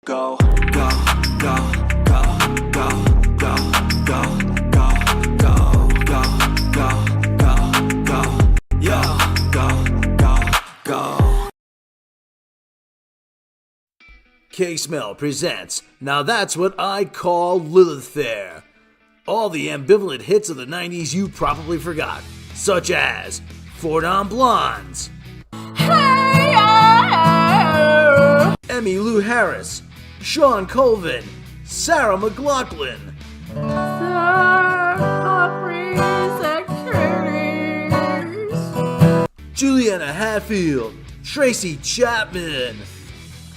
Go, go, go, go, go, go, go, go, go, go, go, go, go, yo, go. K-Smell presents Now That's What I Call Lilith Fair. All the ambivalent hits of the 90s you probably forgot, such as Four Non Blondes, Emmylou Harris, Sean Colvin, Sarah McLachlan, Juliana Hatfield, Tracy Chapman.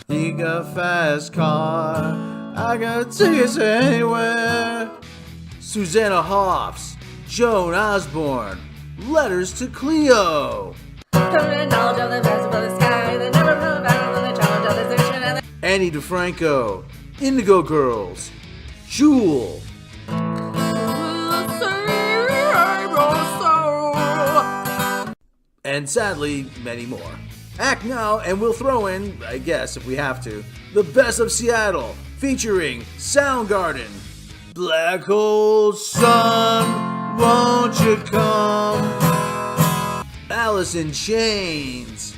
You got a fast car, I got tickets anywhere. Susanna Hoffs, Joan Osborne, Letters to Cleo. Annie DeFranco, Indigo Girls, Jewel. And sadly, many more. Act now and we'll throw in, I guess if we have to, the best of Seattle, featuring Soundgarden. Black hole sun, won't you come? Alice in Chains.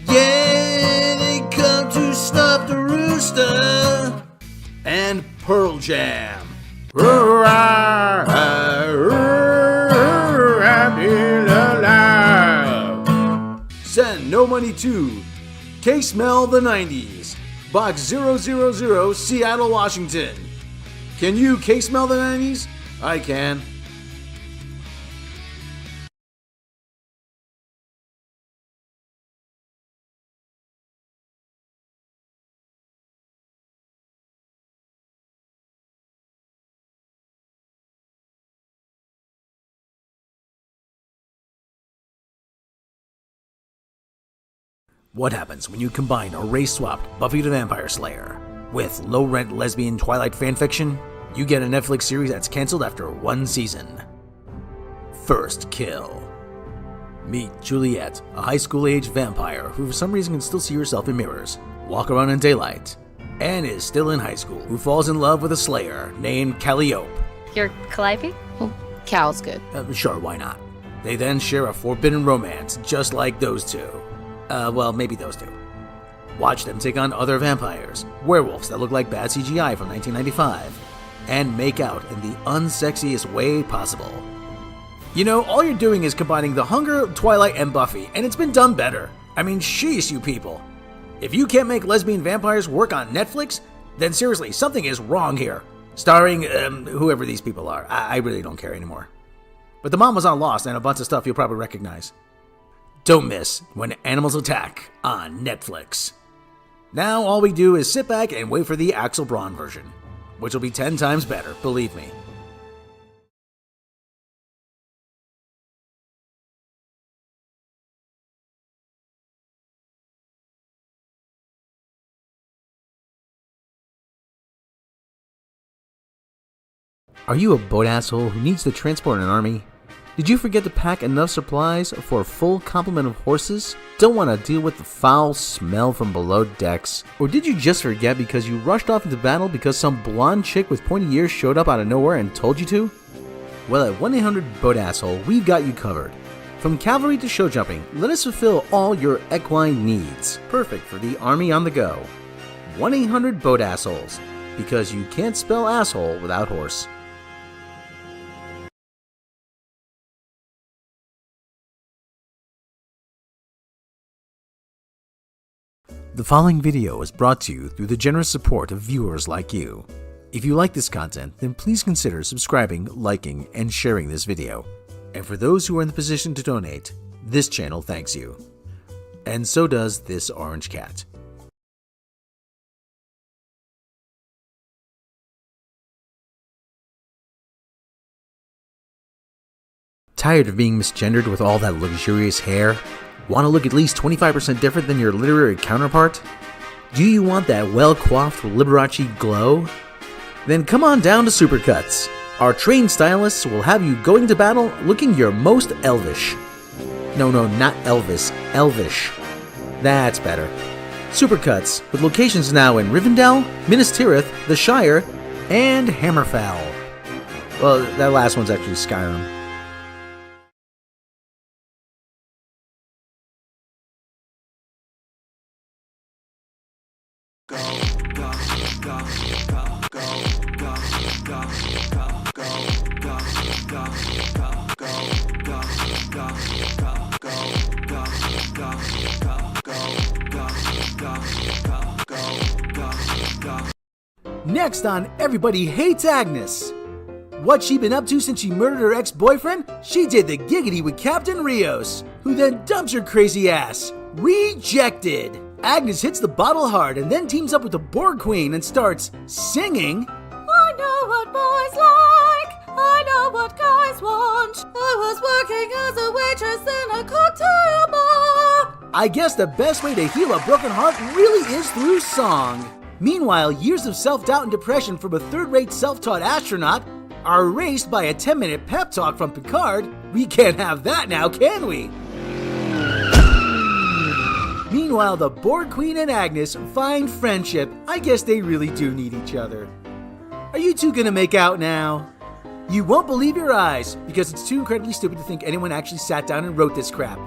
Yeah, they come to snuff the rooster. And Pearl Jam. Send no money to K-Smell the 90s, Box 000, Seattle, Washington. Can you K-Smell the 90s? I can. What happens when you combine a race-swapped Buffy the Vampire Slayer with low-rent lesbian Twilight fanfiction? You get a Netflix series that's canceled after one season. First Kill. Meet Juliet, a high school-age vampire who for some reason can still see herself in mirrors, walk around in daylight, and is still in high school, who falls in love with a Slayer named Calliope. You're Calliope? Well, Cal's good. Sure, why not? They then share a forbidden romance, just like those two. Well, maybe those two. Watch them take on other vampires, werewolves that look like bad CGI from 1995, and make out in the unsexiest way possible. You know, all you're doing is combining The Hunger, Twilight, and Buffy, and it's been done better. I mean, sheesh, you people. If you can't make lesbian vampires work on Netflix, then seriously, something is wrong here. Starring, whoever these people are. I really don't care anymore. But the mom was on Lost and a bunch of stuff you'll probably recognize. Don't miss When Animals Attack on Netflix. Now all we do is sit back and wait for the Axel Braun version, which will be 10 times better, believe me. Are you a boat asshole who needs to transport an army? Did you forget to pack enough supplies for a full complement of horses? Don't want to deal with the foul smell from below decks? Or did you just forget because you rushed off into battle because some blonde chick with pointy ears showed up out of nowhere and told you to? Well, at 1-800-BOAT-ASSHOLE, we've got you covered. From cavalry to show jumping, let us fulfill all your equine needs. Perfect for the army on the go. 1-800-BOAT-ASSHOLES, because you can't spell asshole without horse. The following video is brought to you through the generous support of viewers like you. If you like this content, then please consider subscribing, liking, and sharing this video. And for those who are in the position to donate, this channel thanks you. And so does this orange cat. Tired of being misgendered with all that luxurious hair? Want to look at least 25% different than your literary counterpart? Do you want that well-coiffed Liberace glow? Then come on down to Supercuts. Our trained stylists will have you going to battle looking your most elvish. No, not Elvis, elvish. That's better. Supercuts, with locations now in Rivendell, Minas Tirith, the Shire, and Hammerfell. Well, that last one's actually Skyrim. Next on Everybody Hates Agnes. What's she been up to since she murdered her ex-boyfriend? She did the giggity with Captain Rios, who then dumps her crazy ass. Rejected! Agnes hits the bottle hard and then teams up with the Borg Queen and starts singing. I know what boys like, I know what guys want. I was working as a waitress in a cocktail bar. I guess the best way to heal a broken heart really is through song. Meanwhile, years of self-doubt and depression from a third-rate self-taught astronaut are erased by a 10-minute pep talk from Picard. We can't have that now, can we? Meanwhile, the Borg Queen and Agnes find friendship. I guess they really do need each other. Are you two gonna make out now? You won't believe your eyes, because it's too incredibly stupid to think anyone actually sat down and wrote this crap.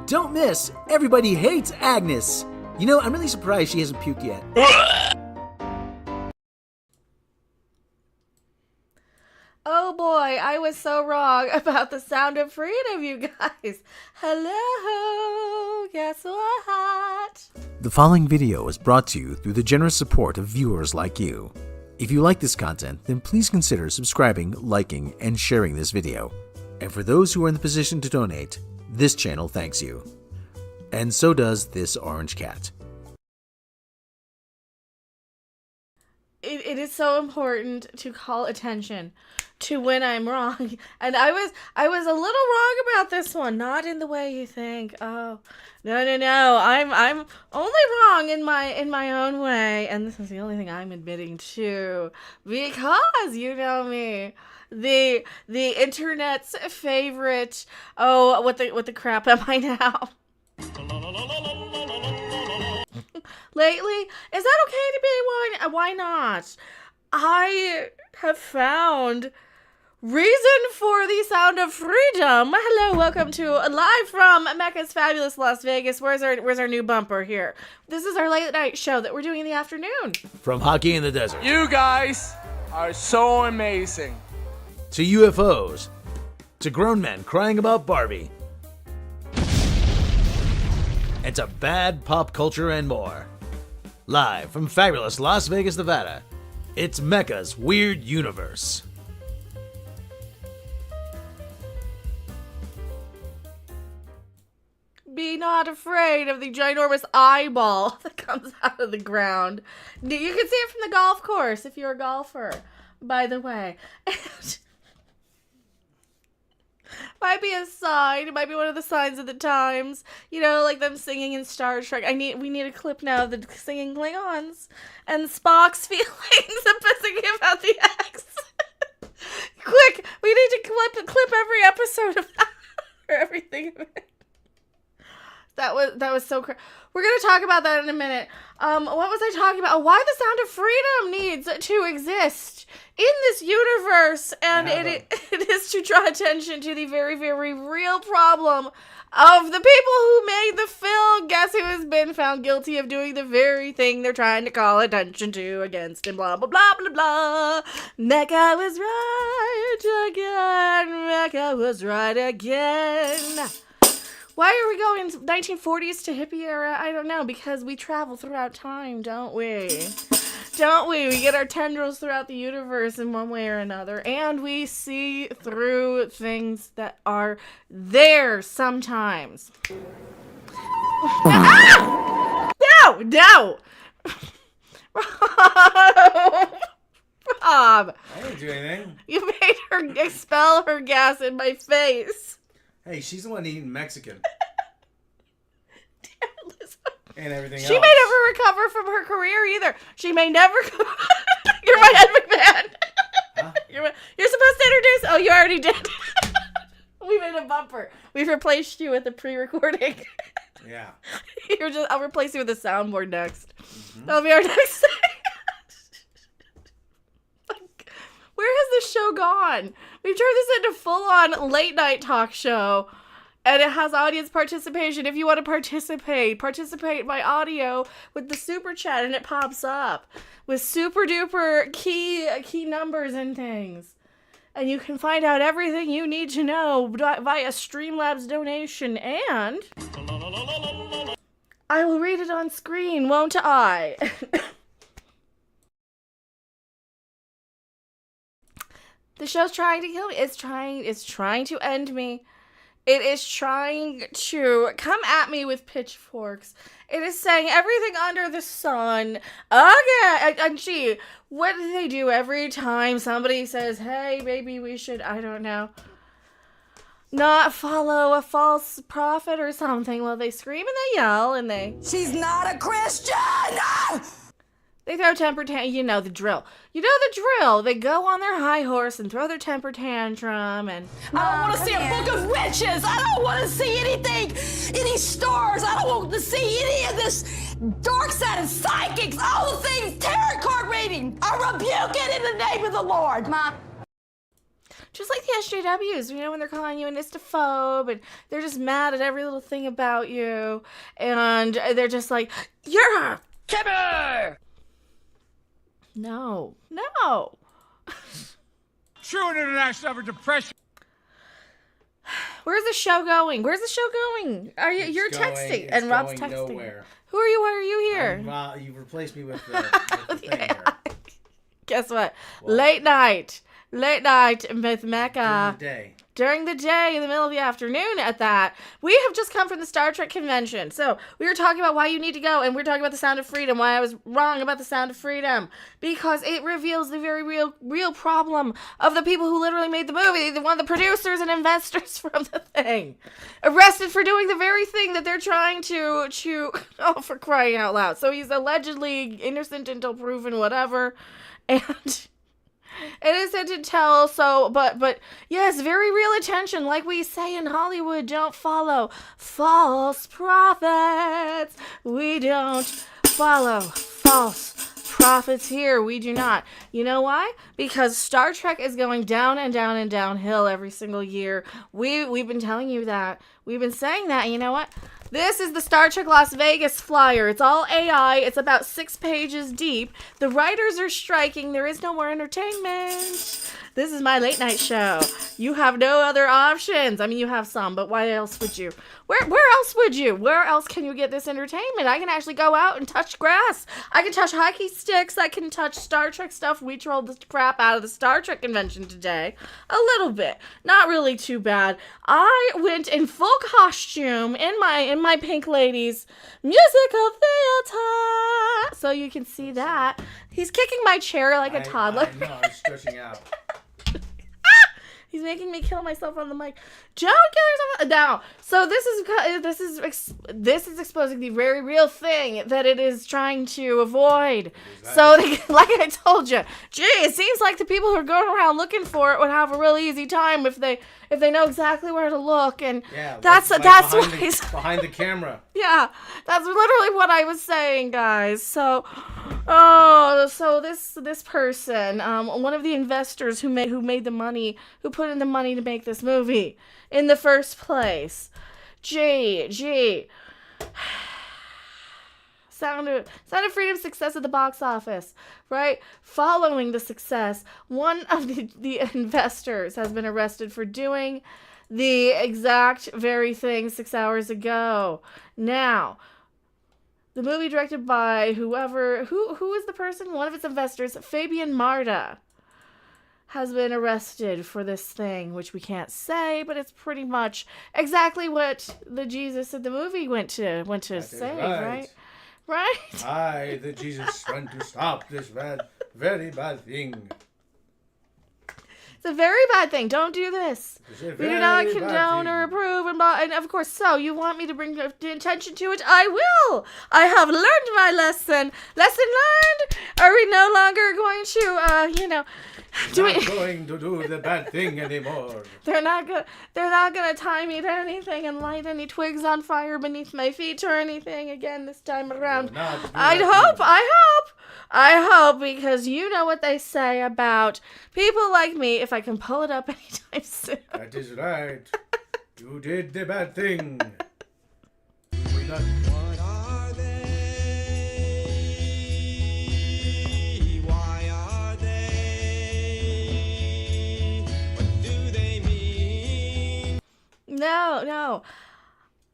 Don't miss Everybody Hates Agnes. You know, I'm really surprised she hasn't puked yet. Oh boy, I was so wrong about the Sound of Freedom, you guys. Hello, guess what? The following video is brought to you through the generous support of viewers like you. If you like this content, then please consider subscribing, liking, and sharing this video. And for those who are in the position to donate, this channel thanks you. And so does this orange cat. It is so important to call attention to when I'm wrong. And I was a little wrong about this one, not in the way you think. Oh, no. I'm only wrong in my own way, and this is the only thing I'm admitting to, because you know me. The internet's favorite, oh, what the crap am I now? Lately, is that okay to be one? Why not? I have found reason for the Sound of Freedom. Hello, welcome to live from Mecha's fabulous Las Vegas. Where's our new bumper here? This is our late night show that we're doing in the afternoon. From hockey in the desert You guys are so amazing. to UFOs to grown men crying about Barbie and to bad pop culture and more. Live from fabulous Las Vegas, Nevada, it's Mecha's Weird Universe. Be not afraid of the ginormous eyeball that comes out of the ground. You can see it from the golf course if you're a golfer, by the way. Might be a sign. It might be one of the signs of the times. You know, like them singing in Star Trek. We need a clip now of the singing Klingons and Spock's feelings about the X. Quick, we need to clip every episode of that or everything of it. That was so crazy. We're going to talk about that in a minute. What was I talking about? Oh, why the Sound of Freedom needs to exist in this universe. And it is to draw attention to the very, very real problem of the people who made the film. Guess who has been found guilty of doing the very thing they're trying to call attention to against and blah, blah, blah, blah, blah. Mecha was right again. Mecha was right again. Why are we going 1940s to hippie era? I don't know, because we travel throughout time, don't we? Don't we? We get our tendrils throughout the universe in one way or another, and we see through things that are there sometimes. No! Rob! I didn't do anything. You made her expel her gas in my face. Hey, she's the one eating Mexican. And everything She may never recover from her career either. She may never. You're my Ed McMahon. Huh? You're supposed to introduce. Oh, you already did. We made a bumper. We've replaced you with a pre-recording. Yeah. I'll replace you with a soundboard next. That'll be our next thing. Where has this show gone? We've turned this into full-on late-night talk show, and it has audience participation. If you want to participate by audio with the super chat, and it pops up with super-duper key numbers and things. And you can find out everything you need to know via Streamlabs donation, and I will read it on screen, won't I? The show's trying to kill me. It's trying to end me. It is trying to come at me with pitchforks. It is saying everything under the sun. Okay, and gee, what do they do every time somebody says, hey, maybe we should, I don't know, not follow a false prophet or something? Well, they scream and they yell and they... She's not a Christian! They throw temper tantrum. You know the drill. They go on their high horse and throw their temper tantrum and... I don't want to see a book of witches! I don't want to see anything! Any stars! I don't want to see any of this dark side and psychics! All the things! Tarot card reading! I rebuke it in the name of the Lord! Mom. Just like the SJWs, when they're calling you an istophobe and they're just mad at every little thing about you. And they're just like, you're a kibber! No. True international for depression. Where's the show going? You're texting and Rob's texting. Nowhere. Who are you? Why are you here? You've replaced me with the thing here. Guess what? Late night with Mecha. During the day, in the middle of the afternoon at that. We have just come from the Star Trek convention. So we were talking about why you need to go, and we're talking about the Sound of Freedom, why I was wrong about the Sound of Freedom. Because it reveals the very real problem of the people who literally made the movie, one of the producers and investors from the thing. Arrested for doing the very thing that they're trying to oh, for crying out loud. So he's allegedly innocent until proven whatever. And... innocent until but yes, very real attention. Like we say in Hollywood, don't follow false prophets. We don't follow false prophets here. We do not. You know why? Because Star Trek is going down and down and downhill every single year. We've been telling you that. We've been saying that. You know what? This is the Star Trek Las Vegas flyer. It's all AI. It's about 6 pages deep. The writers are striking. There is no more entertainment. This is my late night show. You have no other options. I mean, you have some, but why else would you? Where else would you? Where else can you get this entertainment? I can actually go out and touch grass. I can touch hockey sticks. I can touch Star Trek stuff. We trolled the crap out of the Star Trek convention today. A little bit. Not really too bad. I went in full costume in my Pink Ladies musical theater. So you can see that. He's kicking my chair like a toddler. I know, I'm stretching out. He's making me kill myself on the mic. Don't kill yourself now. So this is exposing the very real thing that it is trying to avoid. So like I told you, gee, it seems like the people who are going around looking for it would have a really easy time if they know exactly where to look. And yeah, that's behind the camera. Yeah, that's literally what I was saying, guys. So this person, one of the investors who made the money, who put in the money to make this movie in the first place. Gee. Sound of Freedom's success at the box office, right? Following the success, one of the investors has been arrested for doing the exact very thing 6 hours ago. Now, the movie directed by who is the person? One of its investors, Fabian Marta, has been arrested for this thing, which we can't say, but it's pretty much exactly what the Jesus in the movie went to say, right? Right? I, the Jesus, went to stop this very bad thing. It's a very bad thing. Don't do this. We do not condone or approve. And of course, so you want me to bring attention to it? I will. I have learned my lesson. Lesson learned. Are we no longer going going to, do Not it. going to do the bad thing anymore. They're not gonna tie me to anything and light any twigs on fire beneath my feet or anything again this time around. I hope, because you know what they say about people like me if I can pull it up anytime soon. That is right. You did the bad thing. We're not... What are they? Why are they? What do they mean? No.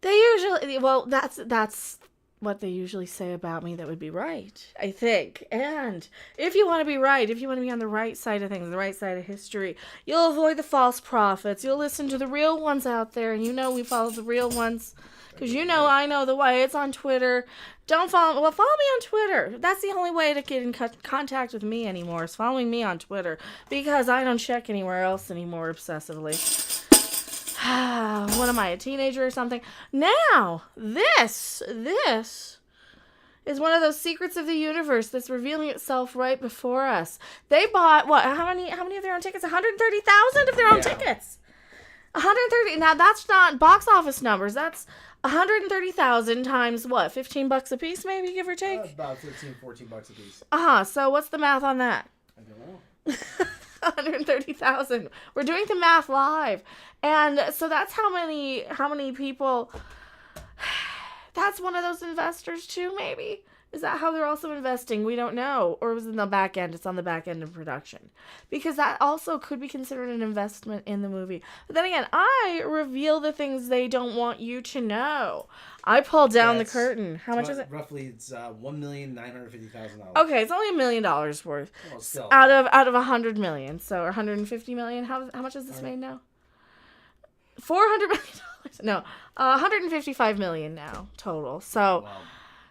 They usually, that's what they usually say about me that would be right, I think. And if you want to be right, if you want to be on the right side of things, the right side of history, you'll avoid the false prophets. You'll listen to the real ones out there, and we follow the real ones. Because I know the way. It's on Twitter. Follow me on Twitter. That's the only way to get in contact with me anymore, is following me on Twitter. Because I don't check anywhere else anymore obsessively. What am I, a teenager or something? Now, this is one of those secrets of the universe that's revealing itself right before us. They bought, how many of their own tickets? 130,000 of their own tickets. 130. Now, that's not box office numbers. That's 130,000 times what? $15 a piece, maybe, give or take? About $13-14 a piece. So what's the math on that? I don't know. 130,000. We're doing the math live. And so that's how many people. That's one of those investors too, maybe. Is that how they're also investing? We don't know. Or was it in the back end? It's on the back end of production. Because that also could be considered an investment in the movie. But then again, I reveal the things they don't want you to know. I pull down the curtain. How much is it? Roughly, it's $1,950,000. Okay, it's only $1 million worth. Well, still. Out of $100 million. So, or 150 million. How much is this made now? $400 million. No, 155 million now total. So, Wow.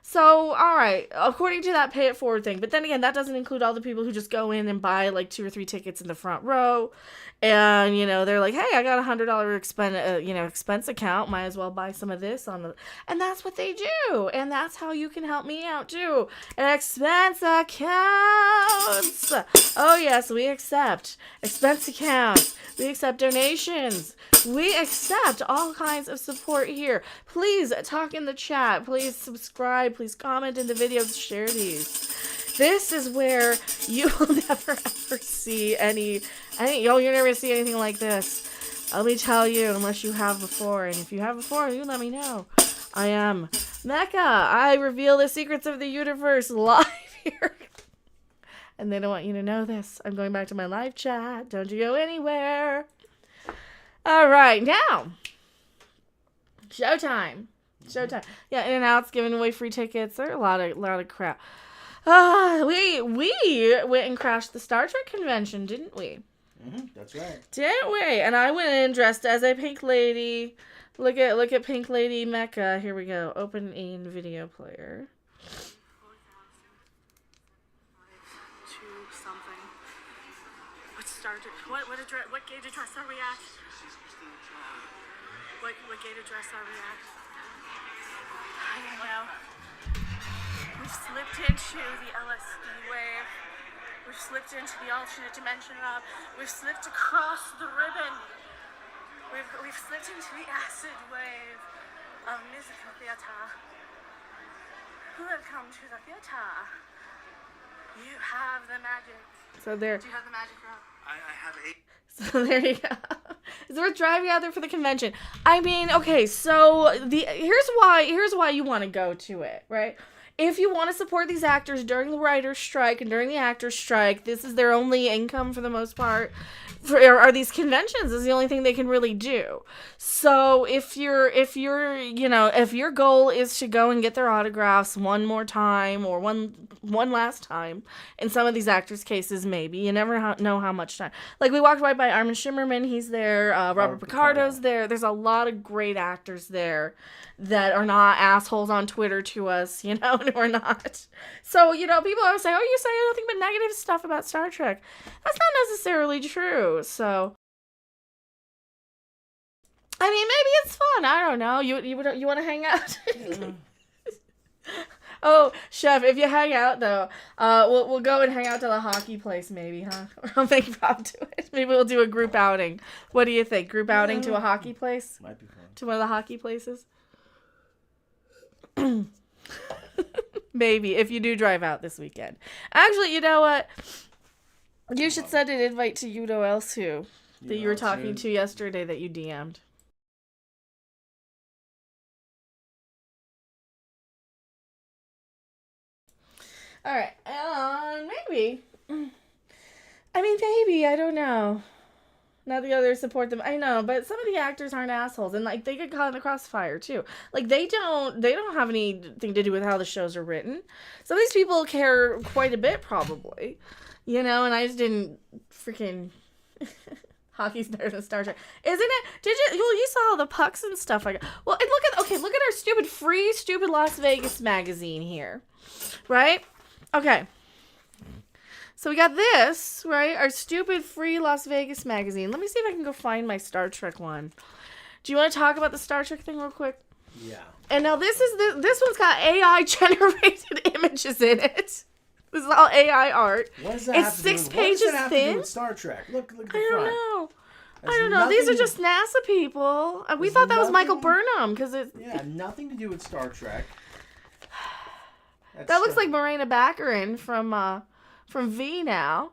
So, all right, according to that pay it forward thing. But then again, that doesn't include all the people who just go in and buy like 2 or 3 tickets in the front row. And, they're like, hey, I got $100 expense account. Might as well buy some of this and that's what they do. And that's how you can help me out too. Expense accounts. Oh yes, we accept expense accounts. We accept donations. We accept all kinds of support here. Please talk in the chat. Please subscribe. Please comment in the videos. Share these. This is where you will never ever see you'll never see anything like this. Let me tell you, unless you have before. And if you have before, you let me know. I am Mecha. I reveal the secrets of the universe live here. And they don't want you to know this. I'm going back to my live chat. Don't you go anywhere. All right, now. Showtime. Yeah, In-N-Out's giving away free tickets. There are a lot of crap. We went and crashed the Star Trek convention, didn't we? That's right. Didn't we? And I went in dressed as a pink lady. Look at Pink Lady Mecha. Here we go. Open in video player. What gauge of dress are we at? What gauge of dress are we at? I don't know. We've slipped into the LSD wave. We've slipped into the alternate dimension of. We've slipped across the ribbon. We've slipped into the acid wave of musical theater. Welcome to the theater. You have the magic. So there. Do you have the magic, Rob? I have 8. So there you go. It's worth driving out there for the convention. I mean, okay, so here's why you want to go to it, right? If you want to support these actors during the writer's strike and during the actor's strike, this is their only income for the most part. Are these conventions is the only thing they can really do. So if your goal is to go and get their autographs one more time or one last time, in some of these actors' cases, maybe you never know how much time. Like we walked right by Armin Shimmerman, he's there. Robert Picardo's there. There's a lot of great actors there that are not assholes on Twitter to us, and we're not. So people always say, "Oh, you say nothing but negative stuff about Star Trek." That's not necessarily true. So, I mean, maybe it's fun. I don't know. You want to hang out? Oh, Chef, if you hang out though, we'll go and hang out to the hockey place maybe, huh? Or I'll make Rob do it. Maybe we'll do a group outing. What do you think? Group outing to a hockey place? Might be fun. To one of the hockey places? Maybe, if you do drive out this weekend. Actually, you know what? You should send an invite to you know else who that you were talking to yesterday that you DM'd. All right, maybe. I mean, maybe. I don't know. Not the others support them. I know, but some of the actors aren't assholes, and like they get caught in the crossfire too. Like they don't have anything to do with how the shows are written. Some of these people care quite a bit, probably. You know, and I just didn't freaking. Hockey's better than Star Trek, isn't it? Did you? Well, you saw all the pucks and stuff like. Well, and look at our stupid Las Vegas magazine here, right? Okay. So we got this, right? Our stupid free Las Vegas magazine. Let me see if I can go find my Star Trek one. Do you want to talk about the Star Trek thing real quick? Yeah. And now this one's got AI generated images in it. This is all AI art. What does that it's have to 6 do, pages what does that have thin. To do with Star Trek. Look at the I don't front. know. Has I don't know. These are nothing- just NASA people. We There's thought that was Michael nothing- Burnham because it. Yeah, nothing to do with Star Trek. That looks like Morena Baccarin from V now,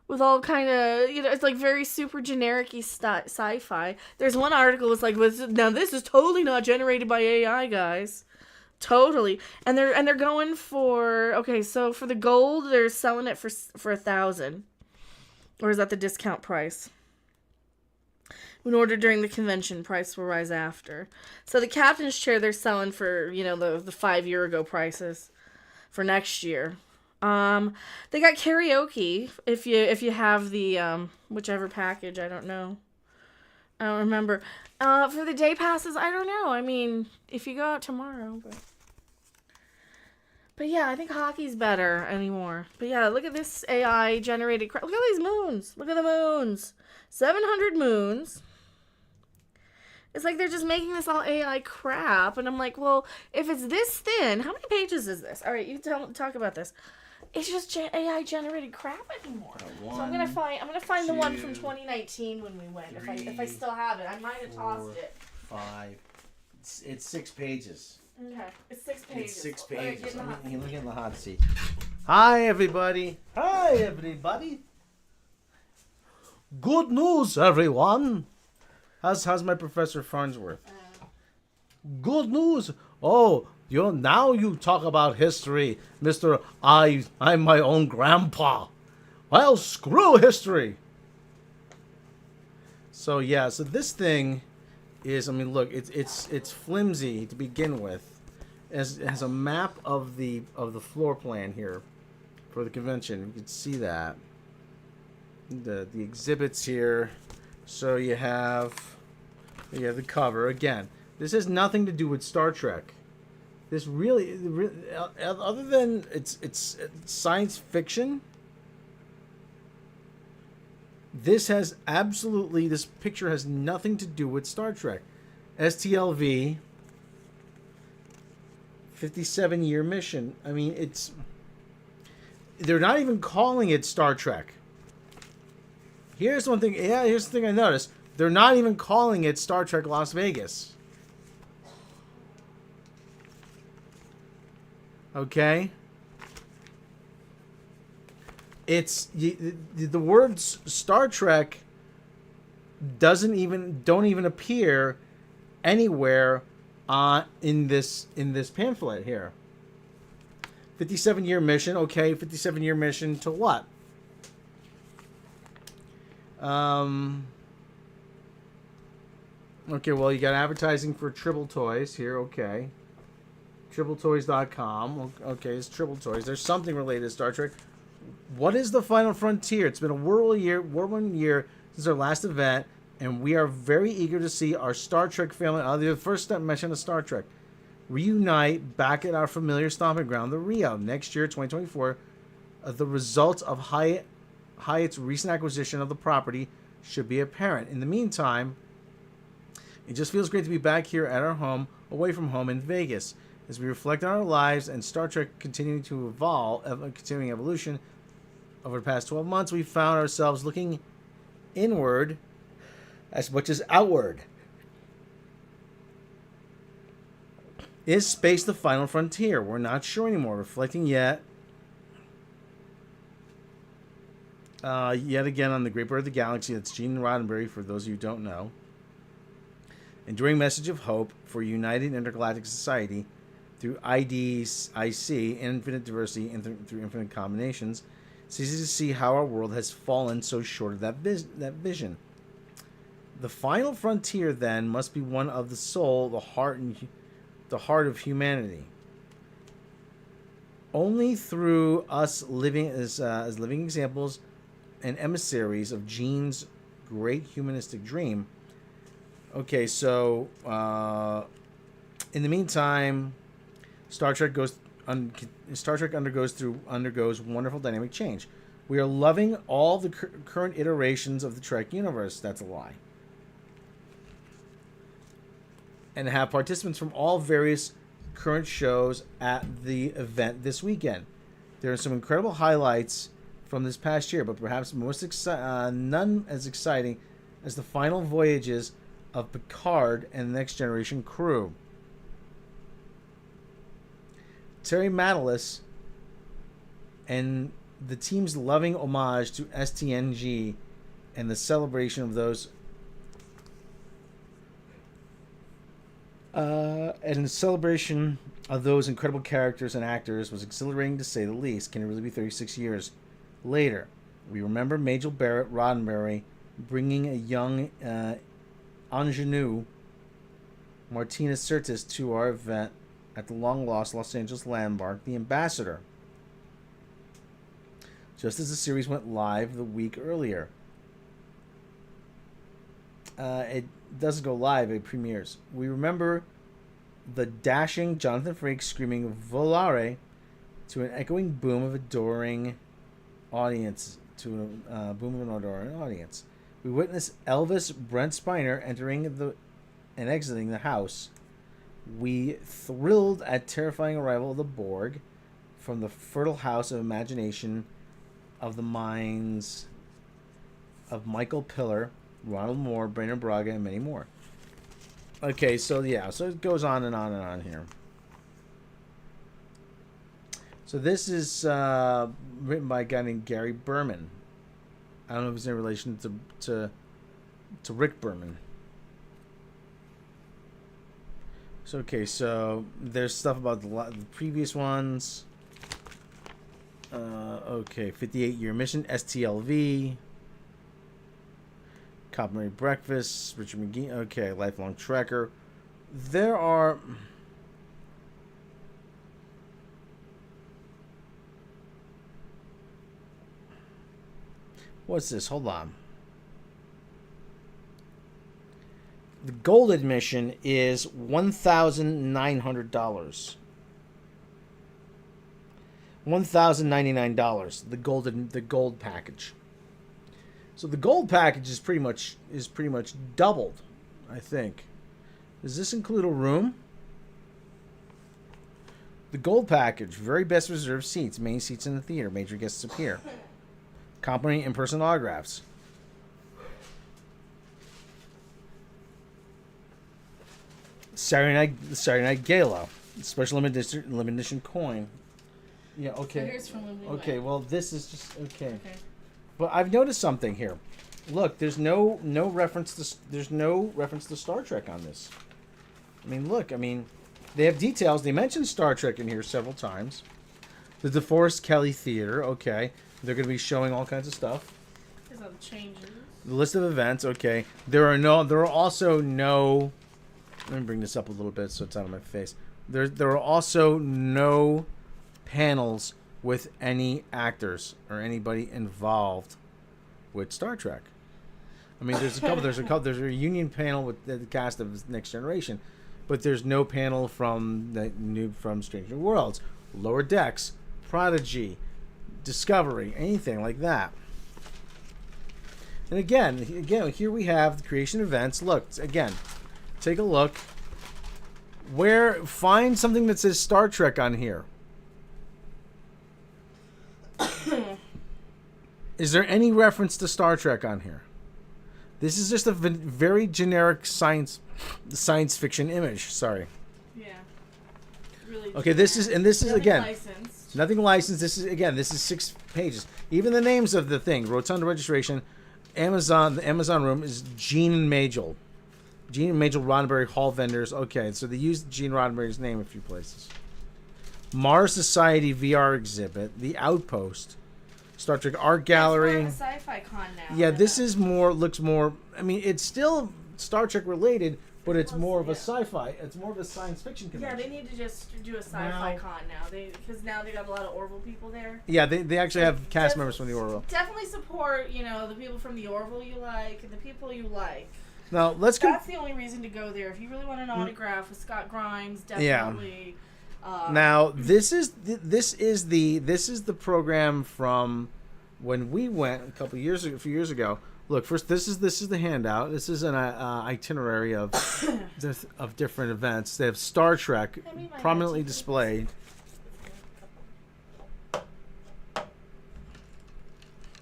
with all kind of it's like very super generic-y sci-fi. There's one article was like, now this is totally not generated by AI, guys. Totally, and they're going for so for the gold they're selling it for 1,000, or is that the discount price? In order during the convention, price will rise after. So the captain's chair they're selling for the 5 year ago prices for next year. They got karaoke if you have the whichever package. I don't know. I don't remember. For the day passes, I don't know. I mean, if you go out tomorrow, but yeah, I think hockey's better anymore. But yeah, look at this AI generated crap. Look at these moons. Look at the moons. 700 moons. It's like they're just making this all AI crap, and I'm like, well, if it's this thin, how many pages is this? All right, you talk about this. It's just AI generated crap anymore. So I'm gonna find the one from 2019 when we went. If I still have it, I might have tossed it. 5. It's 6 pages. Okay, it's 6 pages. It's 6 All right, pages. get in the hot Look in the hot seat. Hi, everybody. Hi, everybody. Good news, everyone. How's my Professor Farnsworth? Good news. Oh, now you talk about history, Mr. I'm my own grandpa. Well, screw history. So yeah, so this thing is, I mean, look, it's flimsy to begin with. It has a map of the floor plan here for the convention. You can see that. The exhibits here. So you have the cover again. This has nothing to do with Star Trek. This really other than it's science fiction. This picture has nothing to do with Star Trek. STLV 57-year mission. I mean, they're not even calling it Star Trek. Here's one thing. Yeah, here's the thing I noticed. They're not even calling it Star Trek Las Vegas. Okay? The words Star Trek don't even appear anywhere in this pamphlet here. 57-year mission. Okay, 57-year mission to what? Okay, well, you got advertising for Tribble Toys here. Okay. TribbleToys.com. Okay, it's Tribble Toys. There's something related to Star Trek. What is the final frontier? It's been a whirlwind year since our last event, and we are very eager to see our Star Trek family, the first mention of Star Trek, reunite back at our familiar stomping ground, the Rio. Next year, 2024, the results of Hyatt's recent acquisition of the property should be apparent. In the meantime, it just feels great to be back here at our home, away from home in Vegas. As we reflect on our lives and Star Trek continuing to evolve, continuing evolution over the past 12 months, we found ourselves looking inward as much as outward. Is space the final frontier? We're not sure anymore. Reflecting yet again on the Great Bird of the Galaxy. That's Gene Roddenberry, for those of you who don't know. Enduring message of hope for united intergalactic society through IDIC, infinite diversity, and through infinite combinations. It's easy to see how our world has fallen so short of that vision. The final frontier, then, must be one of the soul, the heart of humanity. Only through us living as living examples and emissaries of Gene's great humanistic dream. Okay, so in the meantime, Star Trek undergoes wonderful dynamic change. We are loving all the current iterations of the Trek universe. That's a lie. And have participants from all various current shows at the event this weekend. There are some incredible highlights from this past year, but perhaps none as exciting as the final voyages of Picard and the Next Generation crew. Terry Matalas and the team's loving homage to STNG and the celebration of those incredible characters and actors was exhilarating to say the least. Can it really be 36 years later? We remember Majel Barrett Roddenberry bringing a young ingenue Martina Sirtis to our event at the long-lost Los Angeles landmark, The Ambassador, just as the series went live the week earlier. It doesn't go live, it premieres. We remember the dashing Jonathan Frakes screaming "Volare" to an echoing boom of adoring audience. We witnessed Elvis Brent Spiner entering and exiting the house. We thrilled at terrifying arrival of the Borg from the fertile house of imagination of the minds of Michael Piller, Ronald Moore, Brainerd Braga, and many more. Okay, so yeah, so it goes on and on and on here. So this is written by a guy named Gary Berman. I don't know if he's in relation to Rick Berman. So okay, so there's stuff about the previous ones. Okay, 58-year mission, STLV. Complimentary breakfast, Richard McGee. Okay, lifelong trekker. There are. What's this? Hold on. The gold admission is $1,900. $1,099. The gold package. So the gold package is pretty much doubled, I think. Does this include a room? The gold package, very best reserved seats, main seats in the theater, major guests appear. Complimentary in-person autographs. Saturday Night Gala, special limited edition coin. Yeah, okay. Okay, well this is just okay. But I've noticed something here. Look, there's no reference to Star Trek on this. I mean, look, they have details. They mentioned Star Trek in here several times. The DeForest Kelley Theater, okay. They're going to be showing all kinds of stuff. There's all the changes. The list of events, okay. There are also no. Let me bring this up a little bit so it's out of my face. There are also no panels with any actors or anybody involved with Star Trek. There's a couple. There's a reunion panel with the cast of Next Generation, but there's no panel from Stranger Worlds, Lower Decks, Prodigy, Discovery, anything like that. And again, here we have the creation events. Look, again, take a look. Find something that says Star Trek on here. Is there any reference to Star Trek on here? This is just a very generic science fiction image. Sorry. Yeah. Really. Okay, this is again Licensed. nothing licensed. This is 6 pages. Even the names of the thing: Rotunda Registration, Amazon. The Amazon room is Gene and Majel. Gene and Majel Roddenberry Hall vendors. Okay, so they used Gene Roddenberry's name a few places. Mars Society VR exhibit, The Outpost, Star Trek Art Gallery. It's more of a sci-fi con now. Yeah, this is looks more. I mean, it's still Star Trek related, but it's more of a sci-fi. It's more of a science fiction convention. Yeah, they need to just do a sci-fi con now. Because now they got a lot of Orville people there. Yeah, they actually have cast members from the Orville. Definitely support, the people from the Orville you like and the people you like. Now let's go. That's the only reason to go there. If you really want an autograph with Scott Grimes, definitely. Yeah. Now this is the program from when we went a few years ago. Look, first this is the handout. This is an itinerary of different events. They have Star Trek prominently displayed.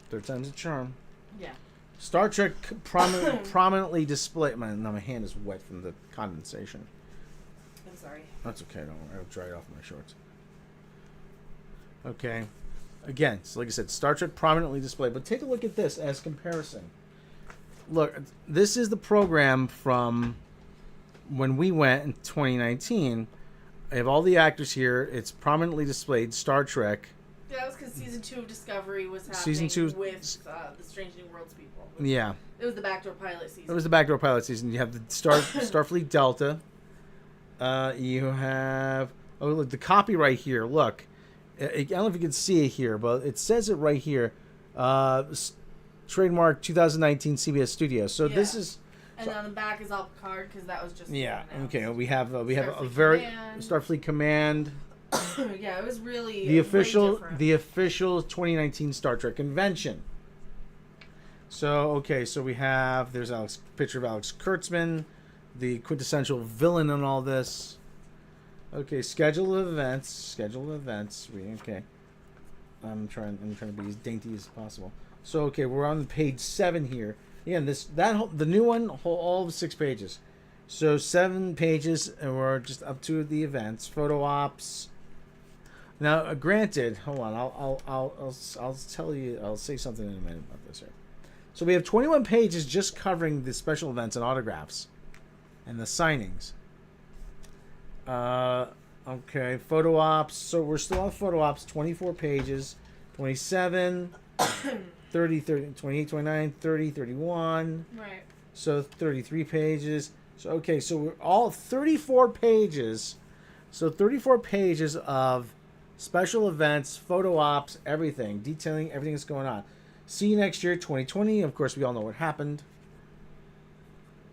Third time's a charm. Yeah. Star Trek prominently displayed. My hand is wet from the condensation. I'm sorry. That's okay. Don't worry. I'll dry it off my shorts. Okay. Again, so like I said, Star Trek prominently displayed. But take a look at this as comparison. Look, this is the program from when we went in 2019. I have all the actors here. It's prominently displayed Star Trek. Yeah, that was because season 2 of Discovery was happening Season 2 with the Strange New Worlds people. Yeah. It was the backdoor pilot season. It was the backdoor pilot season. You have the Starfleet Delta. You have look, the copyright here. Look, I don't know if you can see it here, but it says it right here. Trademark 2019 CBS Studios. So this is. And on the back is all Picard because that was just. Yeah. Okay. We have a Starfleet very Command. Starfleet Command. Yeah, it was really the official 2019 Star Trek convention. So so we have there's picture of Alex Kurtzman, the quintessential villain in all this. Okay, schedule of events. Okay. I'm trying to be as dainty as possible. So we're on page 7 here. Again, the new one, all of 6 pages. So 7 pages, and we're just up to the events, photo ops. Now, granted, hold on, I'll tell you, I'll say something in a minute about this here. So we have 21 pages just covering the special events and autographs, and the signings. Okay, photo ops. So we're still on photo ops. 24 pages, 27, 30, 28, 29, 30, 31. Right. So 33 pages. So so we're all 34 pages. So 34 pages of special events, photo ops, everything, detailing everything that's going on. See you next year, 2020. Of course, we all know what happened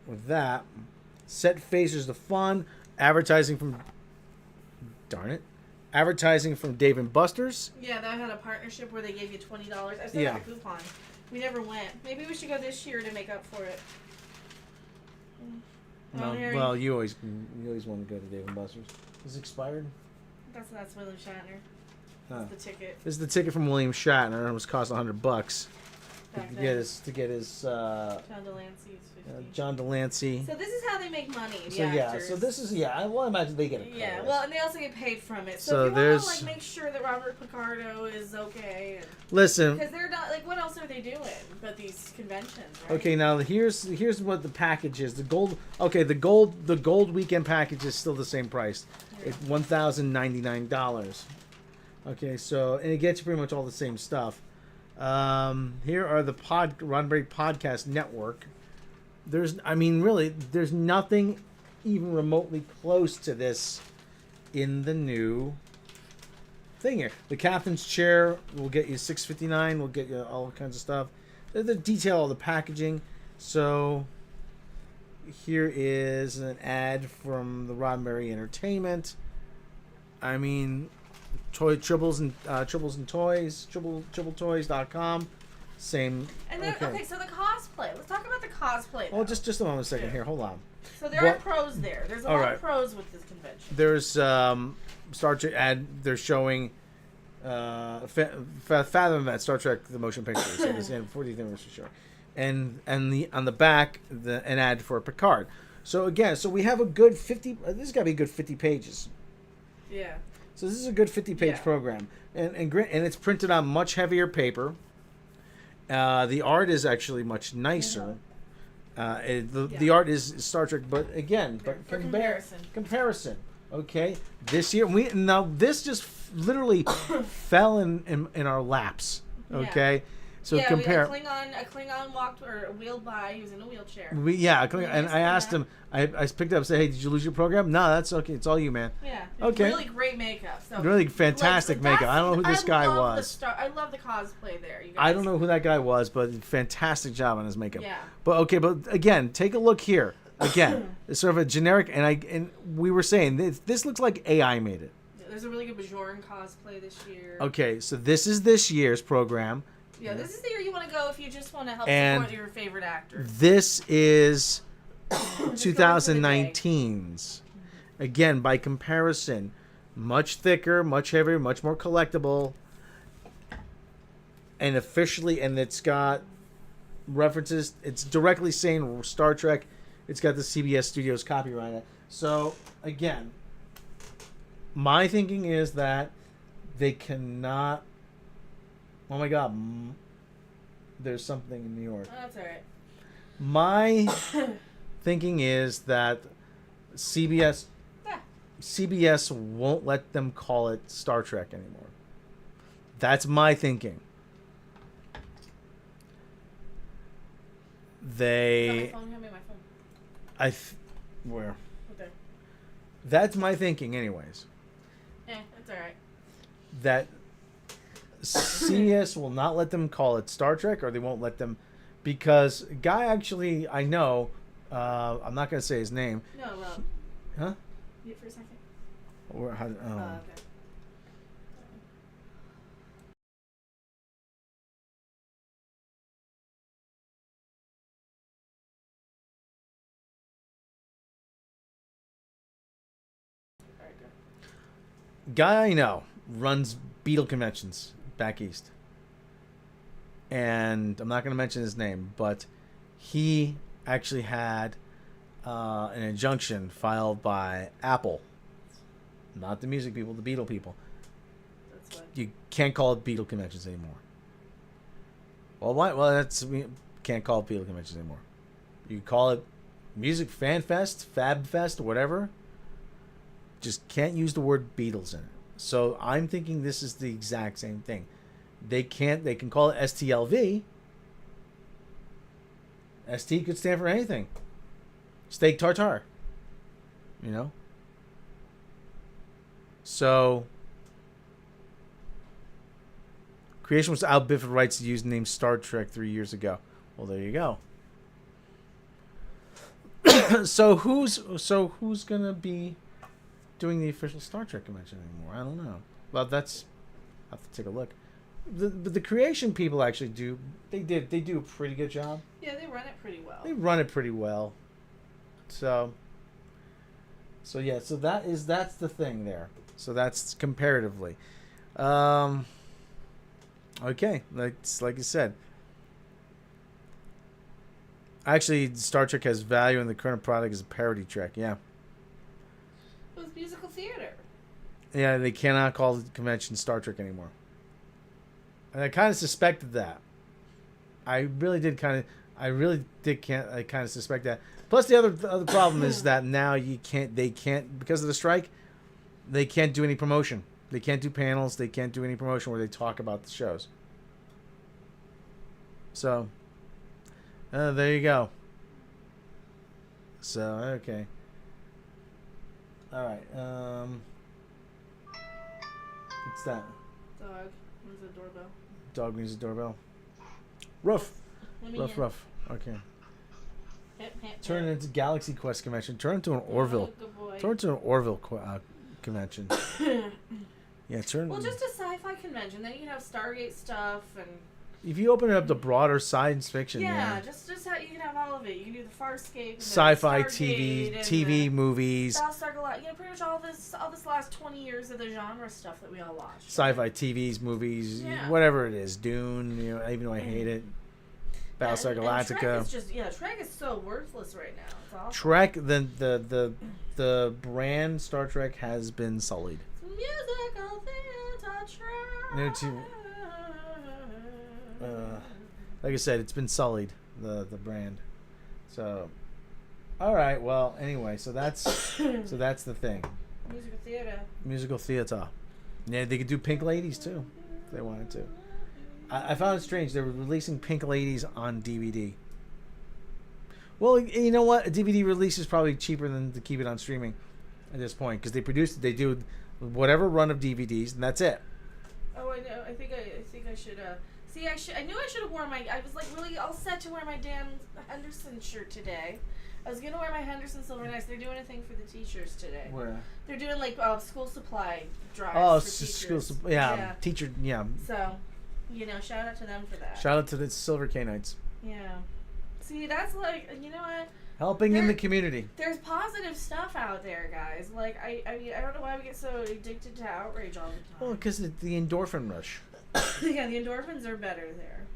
with that. Set phasers the fun. Advertising from Dave and Buster's. Yeah, that had a partnership where they gave you $20. I still have a coupon. We never went. Maybe we should go this year to make up for it. No, well, you always want to go to Dave and Buster's. Is it expired? That's William Shatner. That's the ticket. This is the ticket from William Shatner. It was cost $100 to get his John Delancey's 50. John Delancey. So this is how they make money. So this is I imagine they get a cut. Yeah, well, and they also get paid from it. So if you want to make sure that Robert Picardo is okay. Listen, because they're not what else are they doing but these conventions? Right? Okay, now here's what the package is. The gold. Okay, the gold weekend package is still the same price. Yeah. It's $1,099. Okay, so and it gets you pretty much all the same stuff. Here are the Roddenberry Podcast Network. There's nothing even remotely close to this in the new thing here. The captain's chair will get you $6.59. We'll get you all kinds of stuff. The detail, all the packaging. So here is an ad from the Roddenberry Entertainment. I mean, Tribbles and Toys, TribbleToys.com. Same. And then, okay, so the cosplay. Let's talk about the cosplay. Well, just a moment, a second here. Hold on. So there are pros there. There's a lot right. of pros with this convention. There's Star Trek ad. They're showing Fathom that Star Trek the motion picture. So it's in 40th anniversary show, and on the back an ad for Picard. So again, we have a good 50. This has got to be a good 50 pages. Yeah. So this is a good 50-page program, and it's printed on much heavier paper. The art is actually much nicer. The art is Star Trek, but again, For comparison. Okay, this year this just literally fell in our laps. Okay, so compare. A Klingon walked or wheeled by. He was in a wheelchair. And I asked him. I picked up and said, "Hey, did you lose your program?" No, that's okay. It's all you, man. Yeah. Okay. Really great makeup. So really fantastic makeup. I don't know who this guy was. I love the cosplay there. You guys. I don't know who that guy was, but fantastic job on his makeup. Yeah. But again, take a look here. Again, it's sort of a generic, and we were saying this looks like AI made it. There's a really good Bajoran cosplay this year. Okay, so this is this year's program. Yeah, this is the year you want to go if you just want to help support your favorite actors. This is 2019's. Again, by comparison, much thicker, much heavier, much more collectible, and it's got references. It's directly saying Star Trek. It's got the CBS Studios copyright. So again, my thinking is that they cannot. Oh my God, there's something in New York. Oh, that's all right. My thinking is that CBS won't let them call it Star Trek anymore. That's my thinking. They. My phone. Hand me my phone. Where? Okay. That's my thinking, anyways. That's all right. That CBS will not let them call it Star Trek, or they won't let them, because a guy actually I know. I'm not gonna say his name. No. Huh? Mute for a second. Okay. Guy I know runs Beatle conventions back east. And I'm not going to mention his name, but he actually had an injunction filed by Apple. Not the music people, the Beatle people. That's what. You can't call it Beatle conventions anymore. Well, why? Well, we can't call it Beatle conventions anymore. You call it Music Fan Fest, Fab Fest, whatever. Just can't use the word Beatles in it. So I'm thinking this is the exact same thing. They can call it STLV. ST could stand for anything. Steak tartare. You know? So Creation was outbid for the rights to use the name Star Trek 3 years ago. Well, there you go. So who's gonna be doing the official Star Trek convention anymore? I don't know. Well, I have to take a look. The Creation people actually do. They do a pretty good job. Yeah, they run it pretty well. They run it pretty well. So yeah. So that's the thing there. So that's comparatively. Okay, like you said. Actually, Star Trek has value, and the current product is a parody track. Yeah. It was musical theater. Yeah, they cannot call the convention Star Trek anymore. And I kind of suspected that. I kind of suspect that. Plus, the other problem is that now they can't because of the strike. They can't do any promotion. They can't do panels. They can't do any promotion where they talk about the shows. So, there you go. So, okay. All right. What's that? Dog. Where's the doorbell? Dog rings the doorbell. Ruff. Ruff. Ruff. Okay. Hip, hip, Turn it into Galaxy Quest convention. Turn it into an Orville. Good boy. Turn it into an Orville convention. Yeah, turn. Well, just a sci-fi convention. Then you can have Stargate stuff and. If you open it up to broader science fiction, Yeah, just how you can have all all of it. You can do the Farscape, and Sci-fi Stargate, TV, and TV the movies, Battlestar Galactica. You know, pretty much all this last 20 years of the genre stuff that we all watch. sci-fi TVs, movies, Yeah. whatever it is. Dune, you know, even though I hate it. Battlestar And Galactica. Trek is just Trek is so worthless right now. It's awful. Trek, the brand Star Trek has been sullied. Musical theater Trek. No, like I said, it's been sullied, the brand. So, all right. Well, anyway, so that's the thing. Musical theater. Musical theater. Yeah, they could do Pink Ladies too, if they wanted to. I found it strange. They were releasing Pink Ladies on DVD. Well, you know what? A DVD release is probably cheaper than to keep it on streaming at this point, because they do whatever run of DVDs, and that's it. Oh, I know. I think I should. I knew I should have worn my. I was like really all set to wear my Dan Henderson shirt today. I was gonna wear my Henderson Silver Knights. They're doing a thing for the teachers today. Where? They're doing like school supply drives. Oh, for teachers. school teacher, yeah. So, shout out to them for that. Shout out to the Silver K-Knights. Yeah. See, that's like, you know what? Helping in the community. There's positive stuff out there, guys. Like, I mean, I don't know why we get so addicted to outrage all the time. Well, because the endorphin rush. Yeah, the endorphins are better there.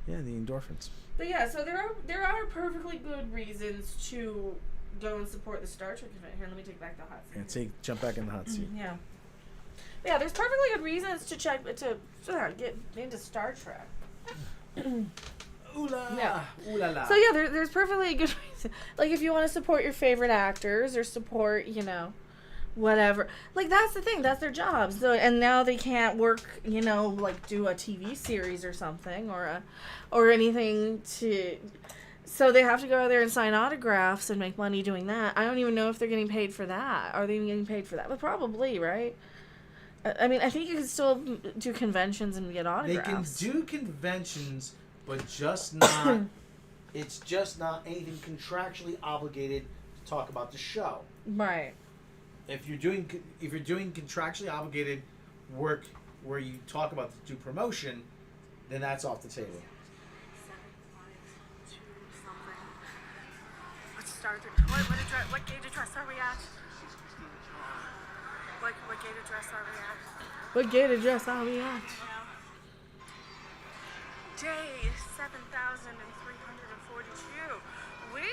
Yeah, the endorphins. But yeah, so there are perfectly good reasons to go and support the Star Trek event. Here, let me take back the hot seat. Yeah, jump back in the hot seat. Yeah. Yeah, there's perfectly good reasons to get into Star Trek. Ooh la, Yeah. ooh la la. So yeah, there's perfectly good reason. Like if you want to support your favorite actors or support, whatever. Like that's the thing. That's their jobs. So and now they can't work, like do a TV series or something or anything to. So they have to go out there and sign autographs and make money doing that. I don't even know if they're getting paid for that. Are they even getting paid for that? But probably, right? I mean, I think you can still do conventions and get autographs. They can do conventions, but just not. It's just not anything contractually obligated to talk about the show. Right. If you're doing contractually obligated work where you talk about do promotion, then that's off the table. Let's start. What gauge address are we at? What gate address are we at? What gate address are we at? Day 7,342. We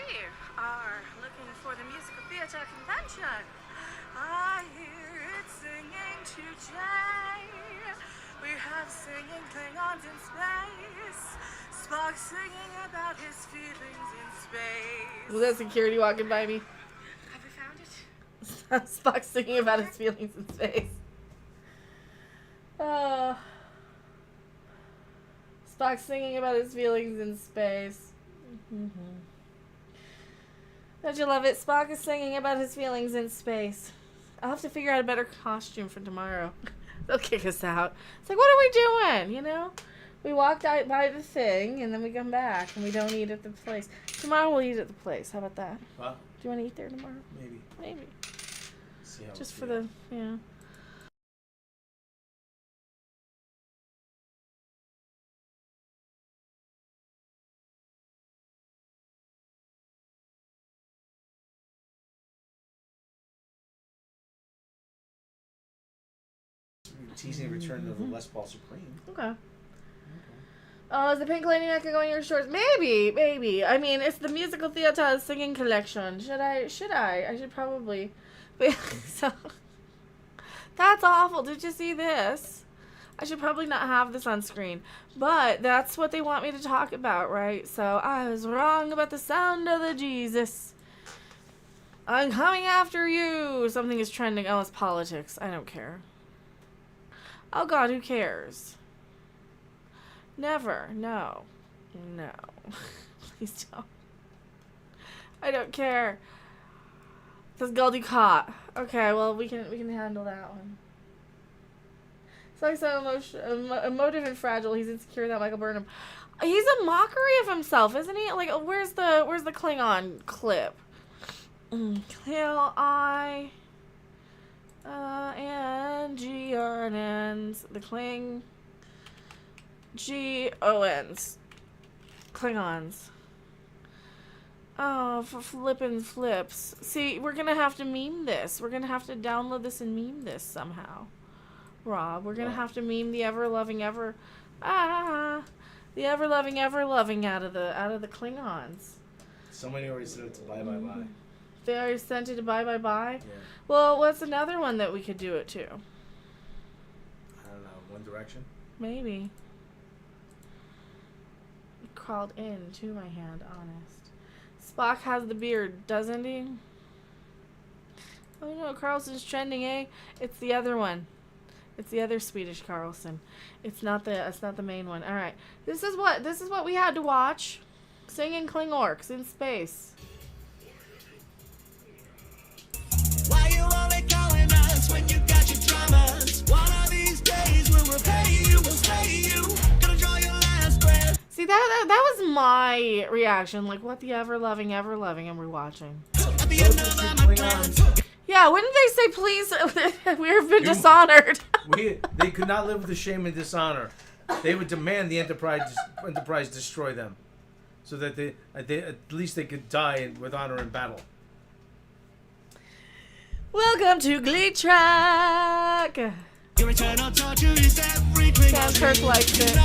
are looking for the musical theater convention. I hear it singing today. We have singing Klingons in space. Spock singing about his feelings in space. Was that security walking by me? Have we found it? Spock singing about his feelings in space. Spock singing about his feelings in space. Don't you love it? Spock is singing about his feelings in space. I'll have to figure out a better costume for tomorrow. They'll kick us out. It's like, what are we doing? We walked out by the thing and then we come back and we don't eat at the place. Tomorrow we'll eat at the place. How about that? Huh? Do you want to eat there tomorrow? Maybe. See how Just for the, teasing return of the Les Paul Supreme. Okay. Oh, is the Pink Lady Mecha going in your shorts? Maybe. I mean, it's the musical theater singing collection. Should I? I should probably. But, so, that's awful. Did you see this? I should probably not have this on screen. But that's what they want me to talk about, right? So, I was wrong about the sound of the Jesus. I'm coming after you. Something is trending. Oh, it's politics. I don't care. Oh, God, who cares? Never. No. Please don't. I don't care. This Goldie caught. Okay, well we can handle that one. It's like so emotive and fragile. He's insecure without Michael Burnham. He's a mockery of himself, isn't he? Like, where's the Klingon clip? K-L-I and G-R-N-N-S. The Kling. G-O-N's. Klingons. Oh, for flippin' flips. See, we're gonna have to meme this. We're gonna have to download this and meme this somehow. Rob, we're gonna have to meme the ever-loving the ever-loving out of the Klingons. Somebody already sent it to bye. They already sent it to bye. Yeah. Well, what's another one that we could do it to? I don't know. One Direction? Maybe. It crawled into my hand, honest. Spock has the beard, doesn't he? Oh no, Carlson's trending, eh? It's the other one. It's the other Swedish Carlson. It's not the main one. All right. This is what we had to watch. Singing Klingorks in space. Why you only calling us when you got your dramas? One of these days we'll repay you, we'll stay you. Gonna draw your last breath. See, that was my reaction. Like, what the ever-loving, and we're watching. At the end of my plans. Yeah, wouldn't they say, please, we have been dishonored? They could not live with the shame and dishonor. They would demand the Enterprise destroy them, so that they at least they could die with honor in battle. Welcome to Glee Track. Your eternal torture is every Sam Kirk likes it.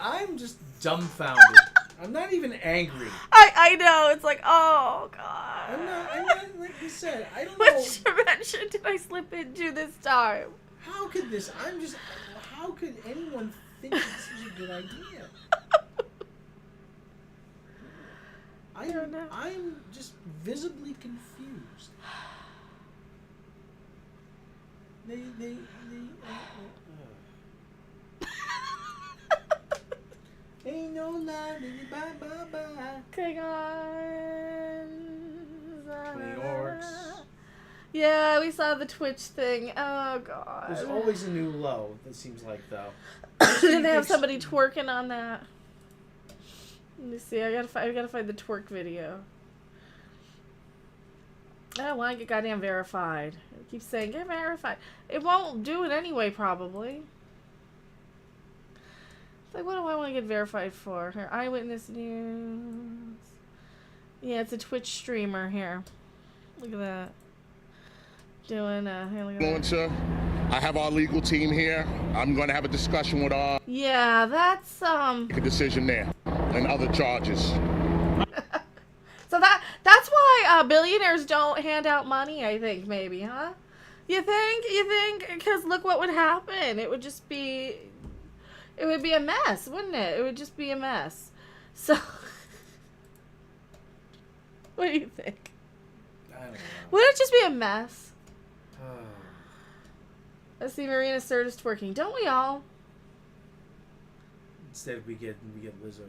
I'm just dumbfounded. I'm not even angry. I know. It's like, oh, God. I'm not, like you said, I don't know. Which dimension did I slip into this time? How could anyone think this is a good idea? I don't know. I'm just visibly confused. Ain't no line, bye. Klingons. Klingorks. Yeah, we saw the Twitch thing. Oh, God. There's always a new low, it seems like, though. Did they have somebody twerking on that? Let me see. I gotta find the twerk video. I don't want to get goddamn verified. It keeps saying get verified. It won't do it anyway, probably. It's like, what do I want to get verified for? Here, Eyewitness News. Yeah, it's a Twitch streamer here. Look at that. Doing here, look at that. I have our legal team here. I'm going to have a discussion with our... Yeah, that's Make a decision there. And other charges. So that's why billionaires don't hand out money, I think, maybe, huh? You think? Because look what would happen. It would be a mess, wouldn't it? It would just be a mess. So, what do you think? I don't know. Would it just be a mess? Let's see Marina Sirtis twerking. Don't we all? Instead, we get Lizzo.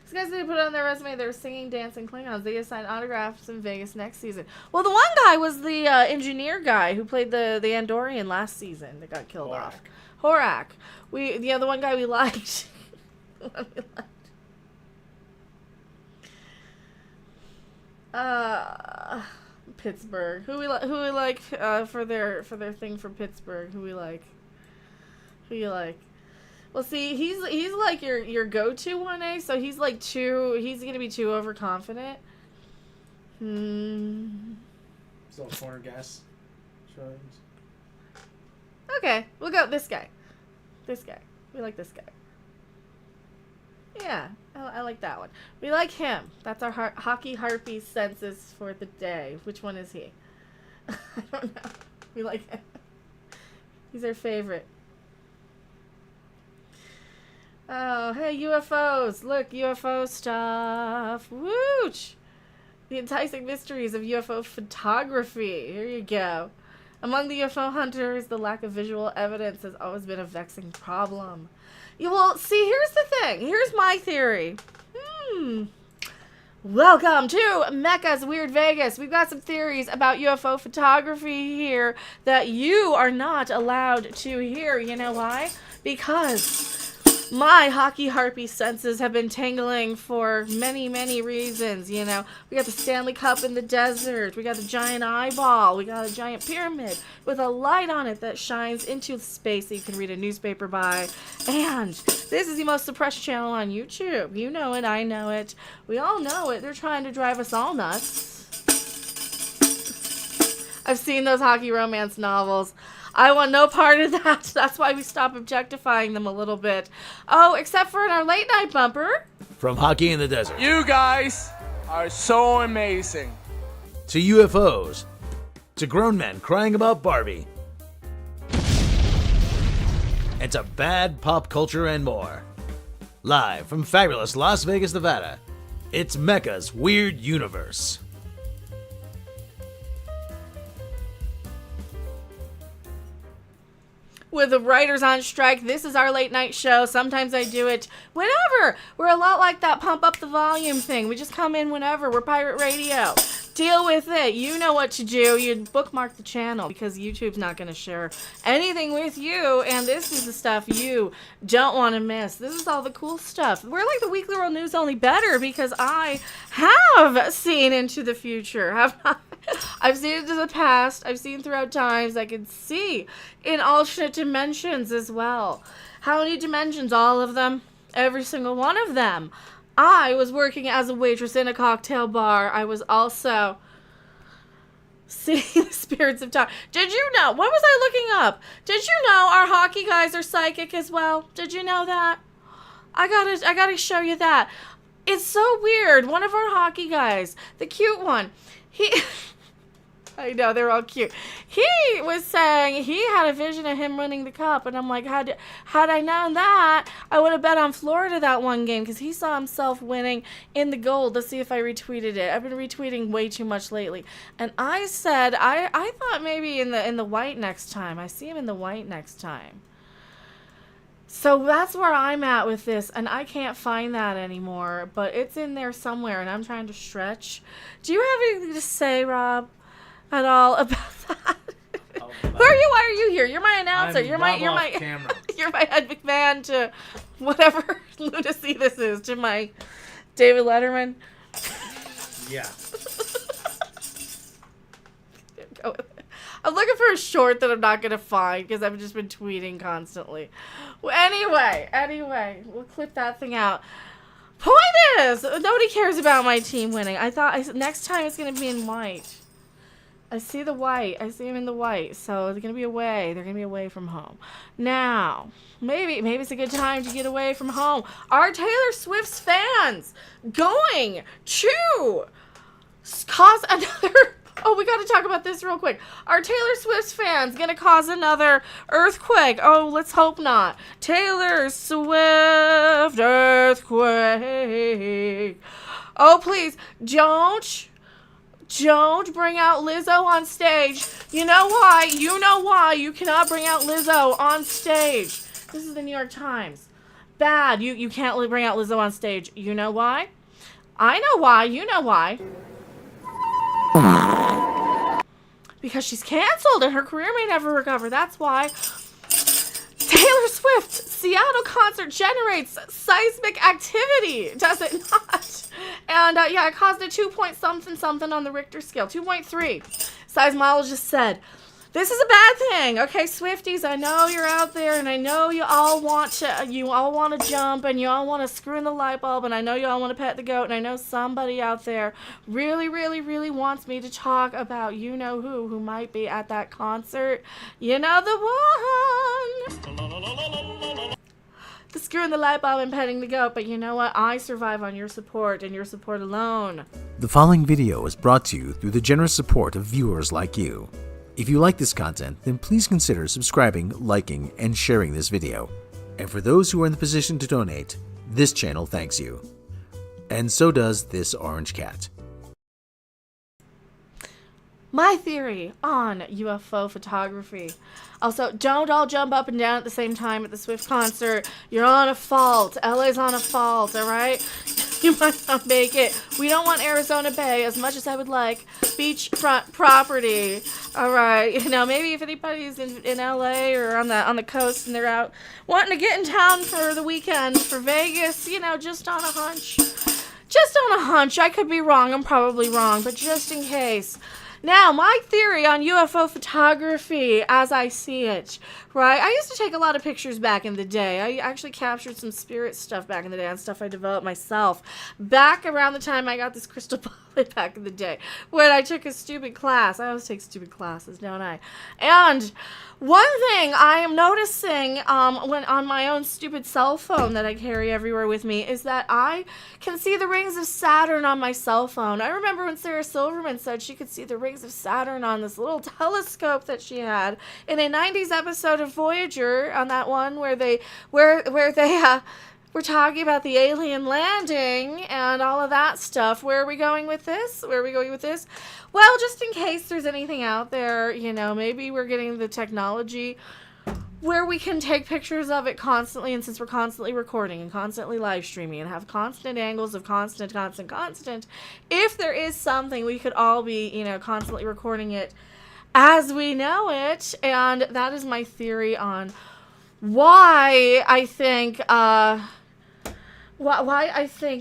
These guys need to put it on their resume. They were singing, dancing Klingons. They get signed autographs in Vegas next season. Well, the one guy was the engineer guy who played the Andorian last season that got killed off. Horak. The one guy we liked. The one we liked. Pittsburgh. Who we like for their thing for Pittsburgh? Who we like? Who you like? Well, see, he's like your go-to 1A, so he's like he's gonna be too overconfident. Still corner gas. Okay, we'll go with this guy. This guy. We like this guy. Yeah, I like that one. We like him. That's our hockey harpy census for the day. Which one is he? I don't know. We like him. He's our favorite. Oh, hey, UFOs. Look, UFO stuff. Wooch! The enticing mysteries of UFO photography. Here you go. Among the UFO hunters, the lack of visual evidence has always been a vexing problem. Yeah, well, see, here's the thing. Here's my theory. Welcome to Mecha's Weird Vegas. We've got some theories about UFO photography here that you are not allowed to hear. You know why? Because My hockey harpy senses have been tingling for many, many reasons. You know, we got the Stanley Cup in the desert. We got a giant eyeball. We got a giant pyramid with a light on it that shines into space that you can read a newspaper by. And this is the most suppressed channel on YouTube. You know it. I know it. We all know it. They're trying to drive us all nuts. I've seen those hockey romance novels. I want no part of that. That's why we stop objectifying them a little bit. Oh, except for in our late night bumper. From hockey in the desert You guys are so amazing. to UFOs to grown men crying about Barbie and to bad pop culture and more. Live from fabulous Las Vegas, Nevada, it's Mecha's Weird Universe. With the writers on strike, this is our late night show. Sometimes I do it whenever. We're a lot like that pump up the volume thing. We just come in whenever. We're pirate radio. Deal with it. You know what to do. You bookmark the channel because YouTube's not going to share anything with you. And this is the stuff you don't want to miss. This is all the cool stuff. We're like the Weekly World News, only better because I have seen into the future. I've seen into the past. I've seen throughout times. I can see in alternate dimensions as well. How many dimensions? All of them. Every single one of them. I was working as a waitress in a cocktail bar. I was also seeing the spirits of time. Did you know? What was I looking up? Did you know our hockey guys are psychic as well? Did you know that? I gotta show you that. It's so weird. One of our hockey guys, the cute one, I know, they're all cute. He was saying he had a vision of him winning the cup, and I'm like, had I known that, I would have bet on Florida that one game, because he saw himself winning in the gold. Let's see if I retweeted it. I've been retweeting way too much lately. And I said, I thought maybe in the white next time. I see him in the white next time. So that's where I'm at with this, and I can't find that anymore, but it's in there somewhere, and I'm trying to stretch. Do you have anything to say, Rob, at all about that? Who are you? Why are you here? You're my announcer. You're my you're my Ed McMahon to whatever lunacy this is, to my David Letterman. Yeah. Go with it. I'm looking for a short that I'm not gonna find because I've just been tweeting constantly. Well, anyway, we'll clip that thing out. Point is, nobody cares about my team winning. I thought next time it's gonna be in white. I see the white. I see them in the white. So they're going to be away. They're going to be away from home. Now, maybe it's a good time to get away from home. Are Taylor Swift's fans going to cause another... Oh, we got to talk about this real quick. Are Taylor Swift's fans going to cause another earthquake? Oh, let's hope not. Taylor Swift earthquake. Oh, please, don't bring out Lizzo on stage. You know why? You cannot bring out Lizzo on stage. This is the New York Times. Bad. You can't bring out Lizzo on stage. You know why? I know why. You know why. Because she's canceled and her career may never recover. That's why. Taylor Swift Seattle concert generates seismic activity, does it not? And yeah, it caused a 2-point-something on the Richter scale. 2.3. Seismologist said, this is a bad thing. Okay, Swifties, I know you're out there, and I know you all want to jump, and you all want to screw in the light bulb, and I know you all want to pet the goat, and I know somebody out there really, really, really wants me to talk about you-know-who might be at that concert. You know the one. The screw in the light bulb and petting the goat, but you know what? I survive on your support, and your support alone. The following video is brought to you through the generous support of viewers like you. If you like this content, then please consider subscribing, liking, and sharing this video. And for those who are in the position to donate, this channel thanks you. And so does this orange cat. My theory on UFO photography. Also, don't all jump up and down at the same time at the Swift concert. You're on a fault. LA's on a fault, alright? You might not make it. We don't want Arizona Bay as much as I would like beachfront property. All right, maybe if anybody's in LA or on the coast and they're out wanting to get in town for the weekend for Vegas, just on a hunch. Just on a hunch. I could be wrong. I'm probably wrong, but just in case. Now, my theory on UFO photography as I see it, right? I used to take a lot of pictures back in the day. I actually captured some spirit stuff back in the day and stuff I developed myself. Back around the time I got this crystal ball back in the day when I took a stupid class. I always take stupid classes, don't I? And one thing I am noticing when on my own stupid cell phone that I carry everywhere with me is that I can see the rings of Saturn on my cell phone. I remember when Sarah Silverman said she could see the rings of Saturn on this little telescope that she had in a 90s episode of Voyager, on that one where they were talking about the alien landing and all of that stuff. Where are we going with this? Well, just in case there's anything out there, maybe we're getting the technology where we can take pictures of it constantly, and since we're constantly recording and constantly live streaming and have constant angles of constant, if there is something, we could all be, constantly recording it as we know it. And that is my theory on why I think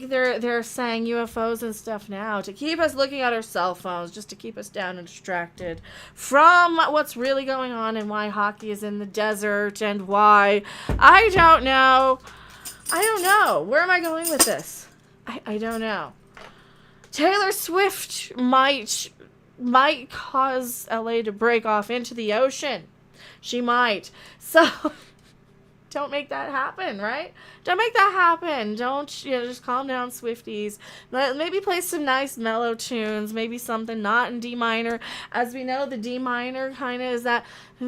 they're saying UFOs and stuff now, to keep us looking at our cell phones, just to keep us down and distracted from what's really going on, and why hockey is in the desert, and why I don't know. Where am I going with this? I don't know. Taylor Swift might cause LA to break off into the ocean. She might. So don't make that happen, right? Don't make that happen. Don't, just calm down, Swifties. Maybe play some nice mellow tunes. Maybe something not in D minor. As we know, the D minor kind of is that the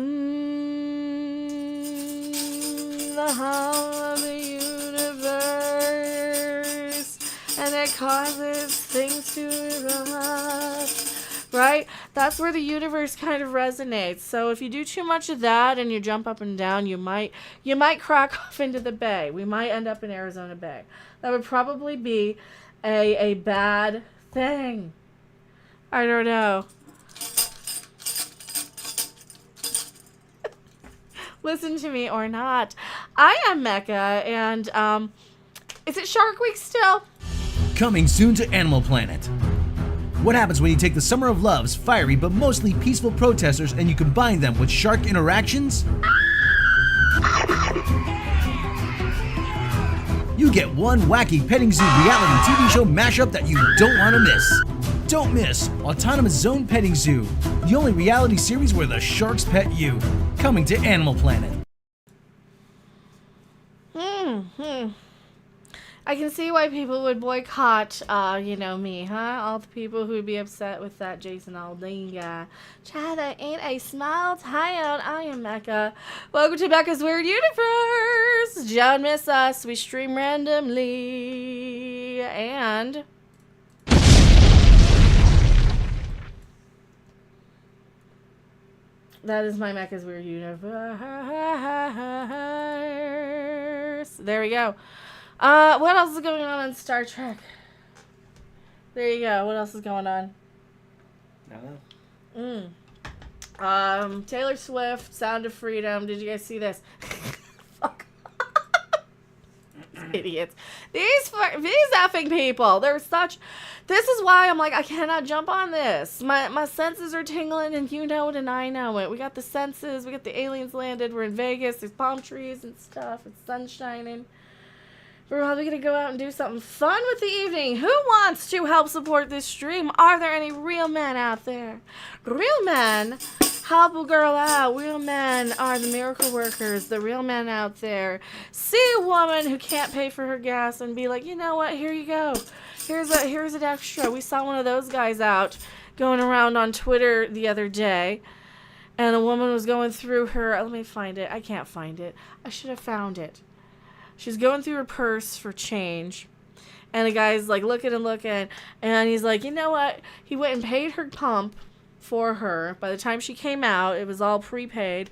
hum of the universe, and it causes things to erupt. Right? That's where the universe kind of resonates. So if you do too much of that and you jump up and down, you might crack off into the bay. We might end up in Arizona Bay. That would probably be a bad thing. I don't know. Listen to me or not. I am Mecha, and is it Shark Week still? Coming soon to Animal Planet. What happens when you take the Summer of Love's fiery but mostly peaceful protesters and you combine them with shark interactions? You get one wacky petting zoo reality TV show mashup that you don't want to miss. Don't miss Autonomous Zone Petting Zoo, the only reality series where the sharks pet you. Coming to Animal Planet. I can see why people would boycott, me, huh? All the people who would be upset with that Jason Aldean guy. Child, that ain't a small town. I am Mecha. Welcome to Mecha's Weird Universe. Don't miss us. We stream randomly. And that is my Mecha's Weird Universe. There we go. What else is going on in Star Trek? There you go. What else is going on? Taylor Swift, Sound of Freedom. Did you guys see this? Fuck. Idiots. These effing people. They're such... This is why I'm like, I cannot jump on this. My senses are tingling, and you know it, and I know it. We got the senses. We got the aliens landed. We're in Vegas. There's palm trees and stuff. It's sun shining. We're probably going to go out and do something fun with the evening. Who wants to help support this stream? Are there any real men out there? Real men help a girl out. Real men are the miracle workers. The real men out there see a woman who can't pay for her gas and be like, you know what? Here you go. Here's an extra. We saw one of those guys out going around on Twitter the other day. And a woman was going through her... Let me find it. I can't find it. I should have found it. She's going through her purse for change. And the guy's like looking. And he's like, you know what? He went and paid her pump for her. By the time she came out, it was all prepaid.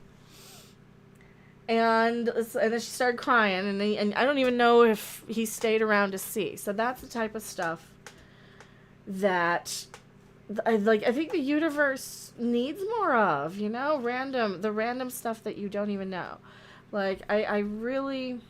And then she started crying, and I don't even know if he stayed around to see. So that's the type of stuff that I think the universe needs more of, you know, the random stuff that you don't even know. Like I really,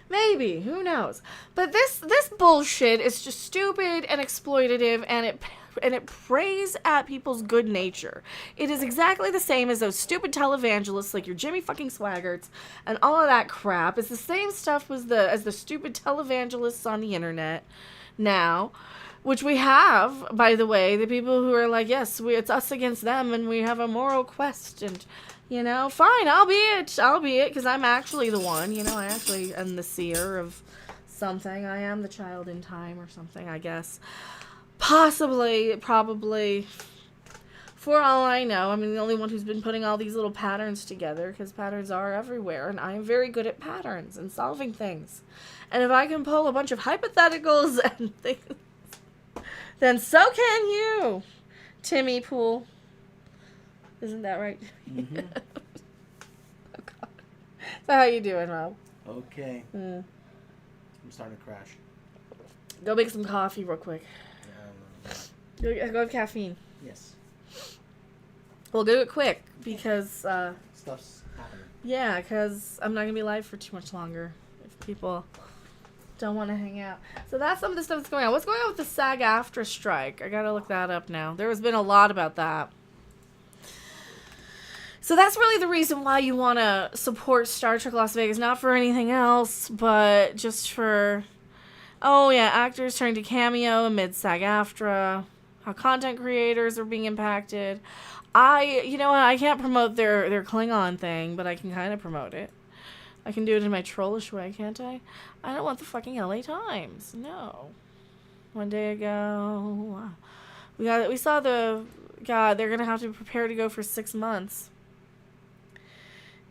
maybe, who knows? But this bullshit is just stupid and exploitative, and it preys at people's good nature. It is exactly the same as those stupid televangelists like your Jimmy fucking Swaggarts and all of that crap. It's the same stuff as the stupid televangelists on the internet now, which we have, by the way, the people who are like, yes, it's us against them, and we have a moral quest, and, you know, fine, I'll be it, because I'm actually the one, you know, I actually am the seer of something. I am the child in time or something, I guess. Possibly, probably, for all I know. I mean, the only one who's been putting all these little patterns together, because patterns are everywhere, and I am very good at patterns and solving things. And if I can pull a bunch of hypotheticals and things, then so can you, Timmy Pool. Isn't that right? Mm-hmm. Oh, God. So how you doing, Rob? Okay. I'm starting to crash. Go make some coffee real quick. Go have caffeine. Yes. Well, do it quick, because Stuff's happening. yeah, because I'm not gonna be live for too much longer if people don't want to hang out. So that's some of the stuff that's going on. What's going on with the SAG-AFTRA strike? I gotta look that up now. There has been a lot about that. So that's really the reason why you want to support Star Trek Las Vegas, not for anything else, but just for, oh yeah, actors turning to cameo amid SAG-AFTRA, how content creators are being impacted. You know what, I can't promote their Klingon thing, but I can kind of promote it. I can do it in my trollish way, can't I? I don't want the fucking LA Times. No. One day ago, we saw God, they're going to have to prepare to go for 6 months.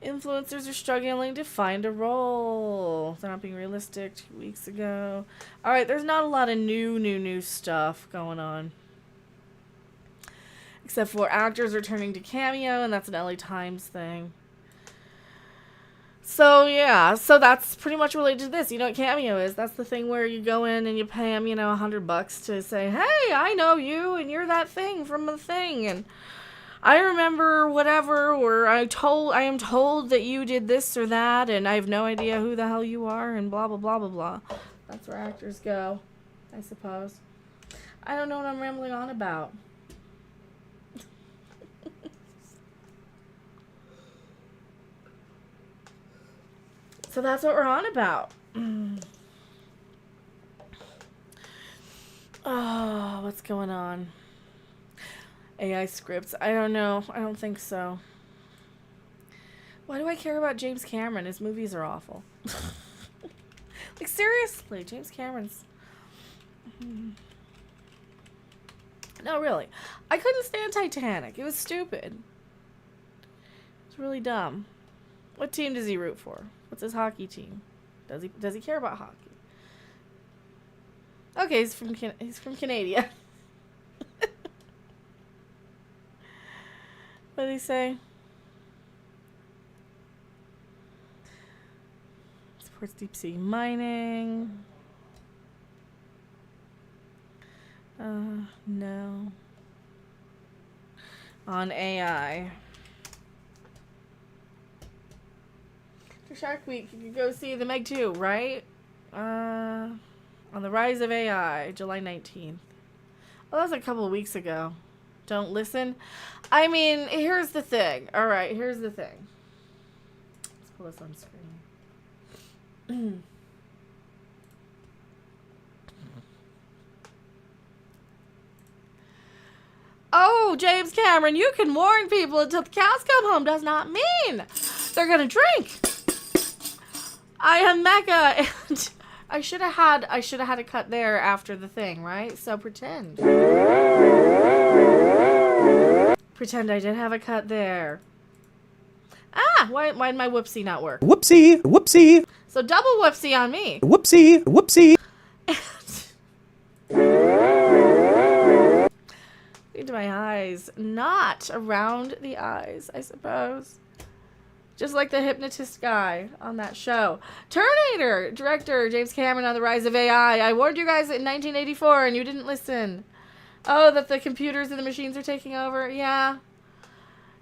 Influencers are struggling to find a role. They're not being realistic 2 weeks ago. Alright, there's not a lot of new stuff going on. Except for actors returning to cameo, and that's an LA Times thing. So, yeah. So that's pretty much related to this. You know what cameo is? That's the thing where you go in and you pay them, you know, $100 to say, hey, I know you, and you're that thing from the thing, and I remember whatever, or I am told that you did this or that, and I have no idea who the hell you are, and blah, blah, blah, blah, blah. That's where actors go, I suppose. I don't know what I'm rambling on about. So that's what we're on about. Oh, what's going on? AI scripts. I don't know. I don't think so. Why do I care about James Cameron? His movies are awful. Like, seriously, James Cameron's... No, really. I couldn't stand Titanic. It was stupid. It's really dumb. What team does he root for? What's his hockey team? Does he care about hockey? Okay, he's from Canada. What did he say? Supports deep sea mining. No. On AI. For Shark Week, you can go see the Meg 2, right? On the Rise of AI, July 19th. Oh, that was a couple of weeks ago. Don't listen. I mean, here's the thing. Alright, here's the thing. Let's pull this on screen. Oh, James Cameron, you can warn people until the cows come home does not mean they're gonna drink. I am Mecha, and I should have had a cut there after the thing, right? So pretend. Pretend I did have a cut there. Ah, why did my whoopsie not work? Whoopsie, whoopsie. So double whoopsie on me. Whoopsie, whoopsie. Into my eyes. Not around the eyes, I suppose. Just like the hypnotist guy on that show. Terminator, director James Cameron on the rise of AI. I warned you guys in 1984 and you didn't listen. Oh, that the computers and the machines are taking over? Yeah.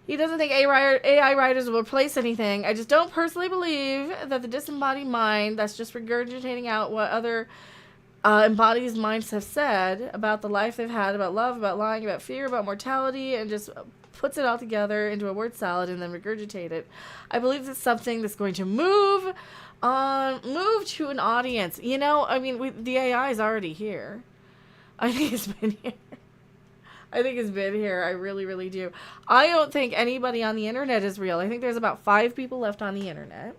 He doesn't think AI writers will replace anything. I just don't personally believe that the disembodied mind that's just regurgitating out what other embodied minds have said about the life they've had, about love, about lying, about fear, about mortality, and just puts it all together into a word salad and then regurgitate it. I believe it's something that's going to move to an audience. You know, I mean, the AI is already here. I think it's been here. I really, really do. I don't think anybody on the internet is real. I think there's about 5 people left on the internet.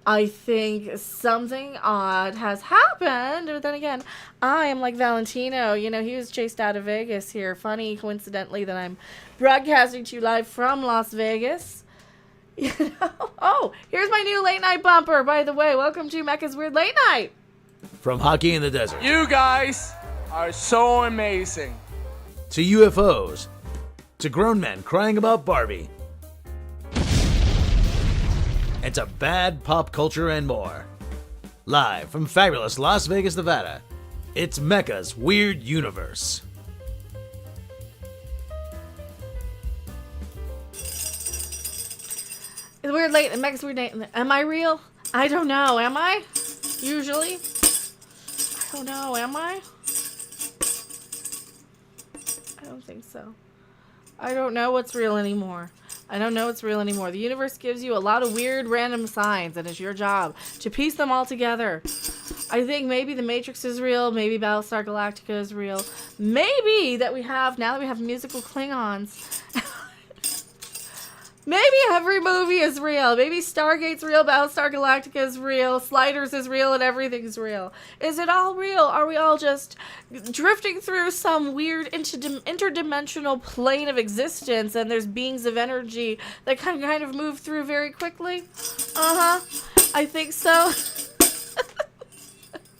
I think something odd has happened. But then again, I am like Valentino. You know, he was chased out of Vegas here. Funny, coincidentally, that I'm broadcasting to you live from Las Vegas. You know? Oh, here's my new late night bumper, by the way. Welcome to Mecha's Weird Late Night. From hockey in the desert You guys are so amazing. to UFOs to grown men crying about Barbie and to bad pop culture and more. Live from fabulous Las Vegas, Nevada, it's Mecha's Weird Universe. It's weird late. Mecha's Weird Night. Am I real? I don't know. Am I? Usually. I don't know. Am I? I don't think so. I don't know what's real anymore. The universe gives you a lot of weird random signs, and it's your job to piece them all together. I think maybe the Matrix is real, maybe Battlestar Galactica is real, maybe now that we have musical Klingons, maybe every movie is real. Maybe Stargate's real, Battlestar Galactica is real, Sliders is real, and everything's real. Is it all real? Are we all just drifting through some weird interdimensional plane of existence, and there's beings of energy that can kind of move through very quickly? I think so.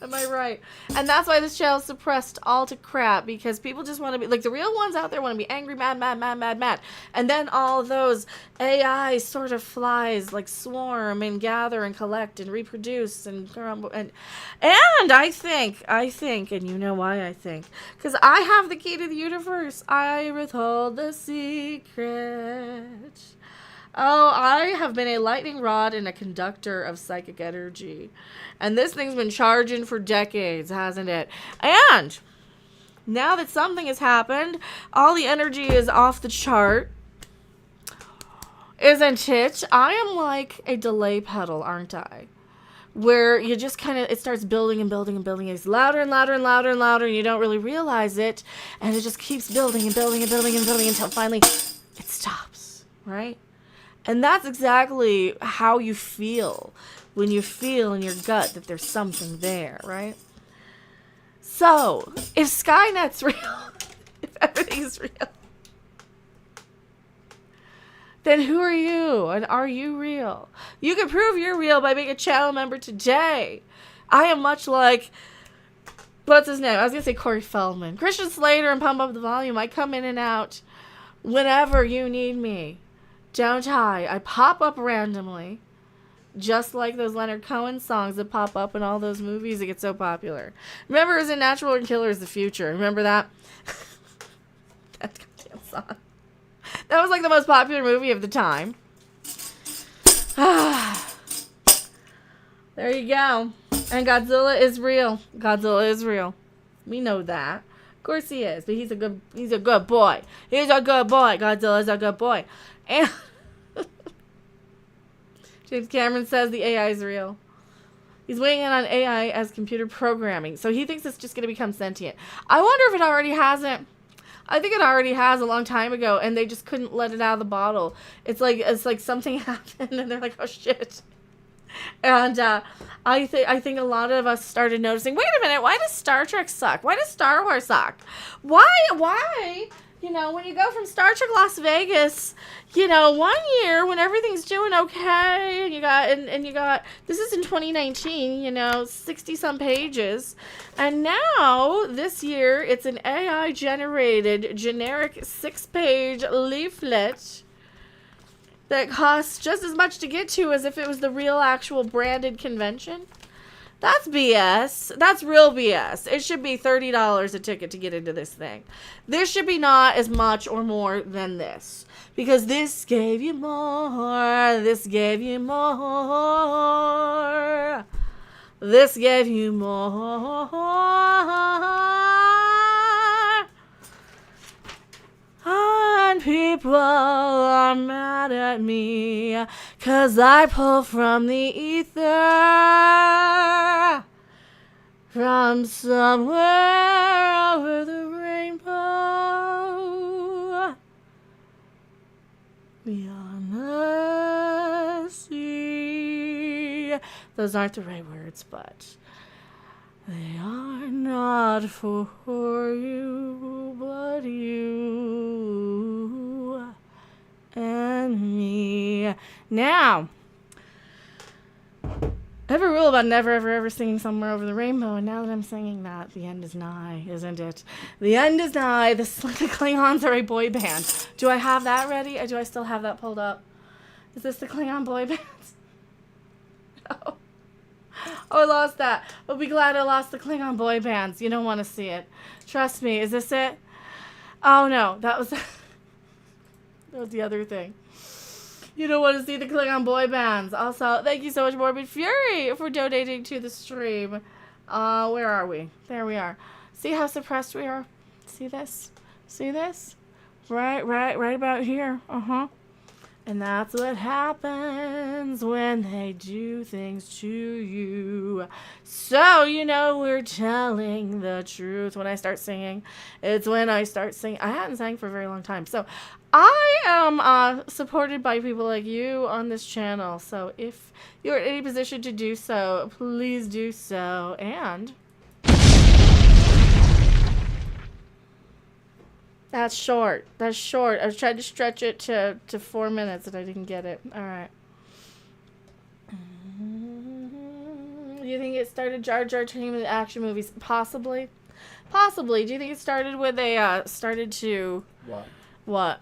Am I right? And that's why this channel is suppressed all to crap, because people just want to be, like, the real ones out there want to be angry, mad. And then all those AI sort of flies, like, swarm and gather and collect and reproduce and I think, and you know why I think, because I have the key to the universe. I withhold the secret. Oh, I have been a lightning rod and a conductor of psychic energy. And this thing's been charging for decades, hasn't it? And now that something has happened, all the energy is off the chart. Isn't it? I am like a delay pedal, aren't I? Where you just kind of, it starts building and building and building. It's louder and louder and louder and louder, and you don't really realize it. And it just keeps building and building and building and building until finally it stops, right? And that's exactly how you feel when you feel in your gut that there's something there, right? So, if Skynet's real, if everything's real, then who are you? And are you real? You can prove you're real by being a channel member today. I am much like, what's his name? I was going to say Corey Feldman. Christian Slater and Pump Up the Volume. I come in and out whenever you need me. Don't I? I pop up randomly, just like those Leonard Cohen songs that pop up in all those movies that get so popular. Remember, it was in Natural Born Killers, The Future. Remember that? That goddamn song. That was like the most popular movie of the time. There you go. And Godzilla is real. Godzilla is real. We know that. Of course he is, but he's a good boy. He's a good boy. Godzilla's a good boy. And James Cameron says the AI is real. He's weighing in on AI as computer programming. So he thinks it's just going to become sentient. I wonder if it already hasn't. I think it already has a long time ago, and they just couldn't let it out of the bottle. It's like something happened, and they're like, oh, shit. And I think a lot of us started noticing, wait a minute, why does Star Trek suck? Why does Star Wars suck? Why? You know, when you go from Star Trek Las Vegas, you know, one year when everything's doing okay, and you got, this is in 2019, you know, 60-some pages, and now, this year, it's an AI-generated, generic 6-page leaflet that costs just as much to get to as if it was the real actual branded convention. That's BS. That's real BS. It should be $30 a ticket to get into this thing. This should be not as much or more than this. Because this gave you more. This gave you more. This gave you more. And people are mad at me 'cause I pull from the ether from somewhere over the rainbow beyond the sea. Those aren't the right words, but they are not for you, but you and me. Now, I have a rule about never, ever, ever singing Somewhere Over the Rainbow, and now that I'm singing that, the end is nigh, isn't it? The end is nigh. The Klingons are a boy band. Do I have that ready? Or do I still have that pulled up? Is this the Klingon boy band? No. Oh, I lost that. I'll be glad I lost the Klingon boy bands. You don't want to see it. Trust me. Is this it? Oh, no. That was the other thing. You don't want to see the Klingon boy bands. Also, thank you so much, Morbid Fury, for donating to the stream. Where are we? There we are. See how suppressed we are? See this? See this? Right about here. Uh-huh. And that's what happens when they do things to you. So, you know, we're telling the truth when I start singing. It's when I start singing. I hadn't sang for a very long time. So, I am supported by people like you on this channel. So, if you're in any position to do so, please do so. And that's short. That's short. I was trying to stretch it to 4 minutes and I didn't get it. All right. Do you think it started Jar Jar turning into action movies? Possibly. Possibly. Do you think it started when they started to... What?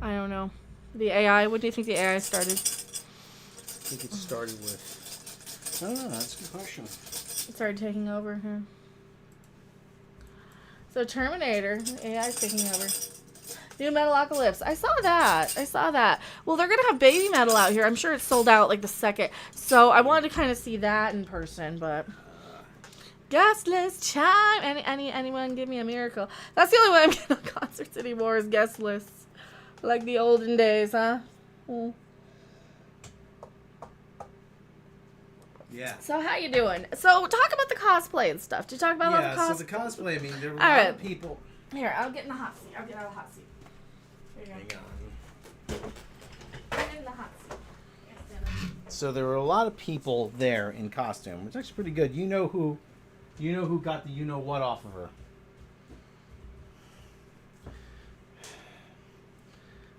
I don't know. The AI? What do you think the AI started? I think it started with... I don't know. That's a good question. It started taking over here. So Terminator, AI's taking over. New Metalocalypse. I saw that. Well, they're going to have Baby Metal out here. I'm sure it's sold out like the second. So I wanted to kind of see that in person, but... Guest-list chime. Anyone give me a miracle. That's the only way I'm getting on concerts anymore is guest lists. Like the olden days, huh? Yeah. So how you doing? So talk about the cosplay and stuff. Did you talk about all the cosplay? So the cosplay, I mean, there were a All lot right. of people. Here, I'll get in the hot seat. I'll get out of the hot seat. Here you go. Get in the hot seat. Yes, So there were a lot of people there in costume. It's actually pretty good. You know who got the you know what off of her.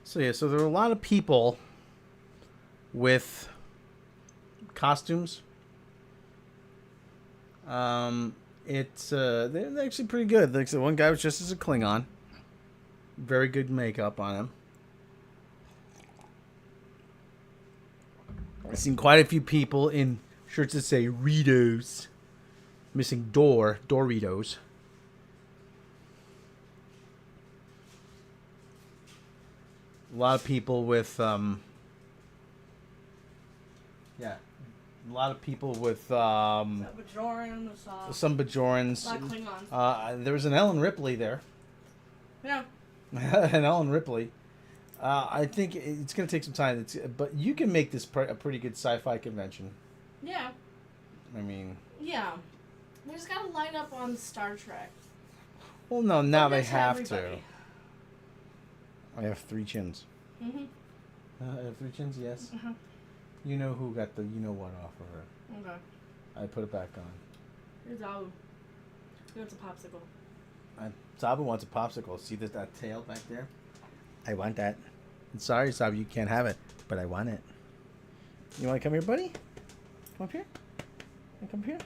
So yeah, so there were a lot of people with costumes. It's they're actually pretty good. Like so one guy was just as a Klingon. Very good makeup on him. I've seen quite a few people in shirts that say Ritos. Missing Doritos. A lot of people with a lot of people with some Bajorans. There was an Ellen Ripley there. Yeah. An Ellen Ripley. I think it's going to take some time. But you can make this a pretty good sci-fi convention. Yeah. I mean... Yeah. They just got to line up on Star Trek. Well, no, now they to have everybody. to. I have 3 chins. Mm-hmm. I have 3 chins, yes. Uh-huh. You know who got the you know what off of her. Okay. I put it back on. Here's Zabu. He wants a popsicle. Sabu wants a popsicle. See that tail back there? I want that. I'm sorry, Sabu, you can't have it, but I want it. You want to come here, buddy? Come up here. You come up here.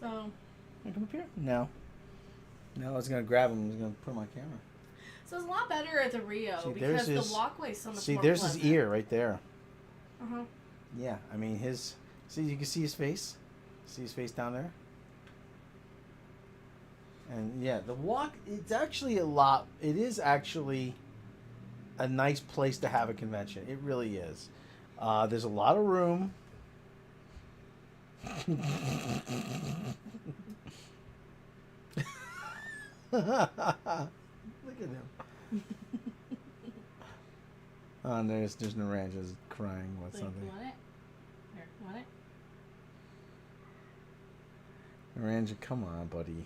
So. You come up here. No. No, I was gonna grab him. I was gonna put him on camera. So it's a lot better at the Rio See, because there's the walkway's so much See, more there's pleasant. his ear right there. Uh-huh. Yeah, I mean his. See, you can see his face. See his face down there. And yeah, the walk. It's actually a lot. It is actually a nice place to have a convention. It really is. There's a lot of room. Look at him. Oh, there's Naranja's crying with Like, something. you want it? Here, you want it? Naranja, come on, buddy.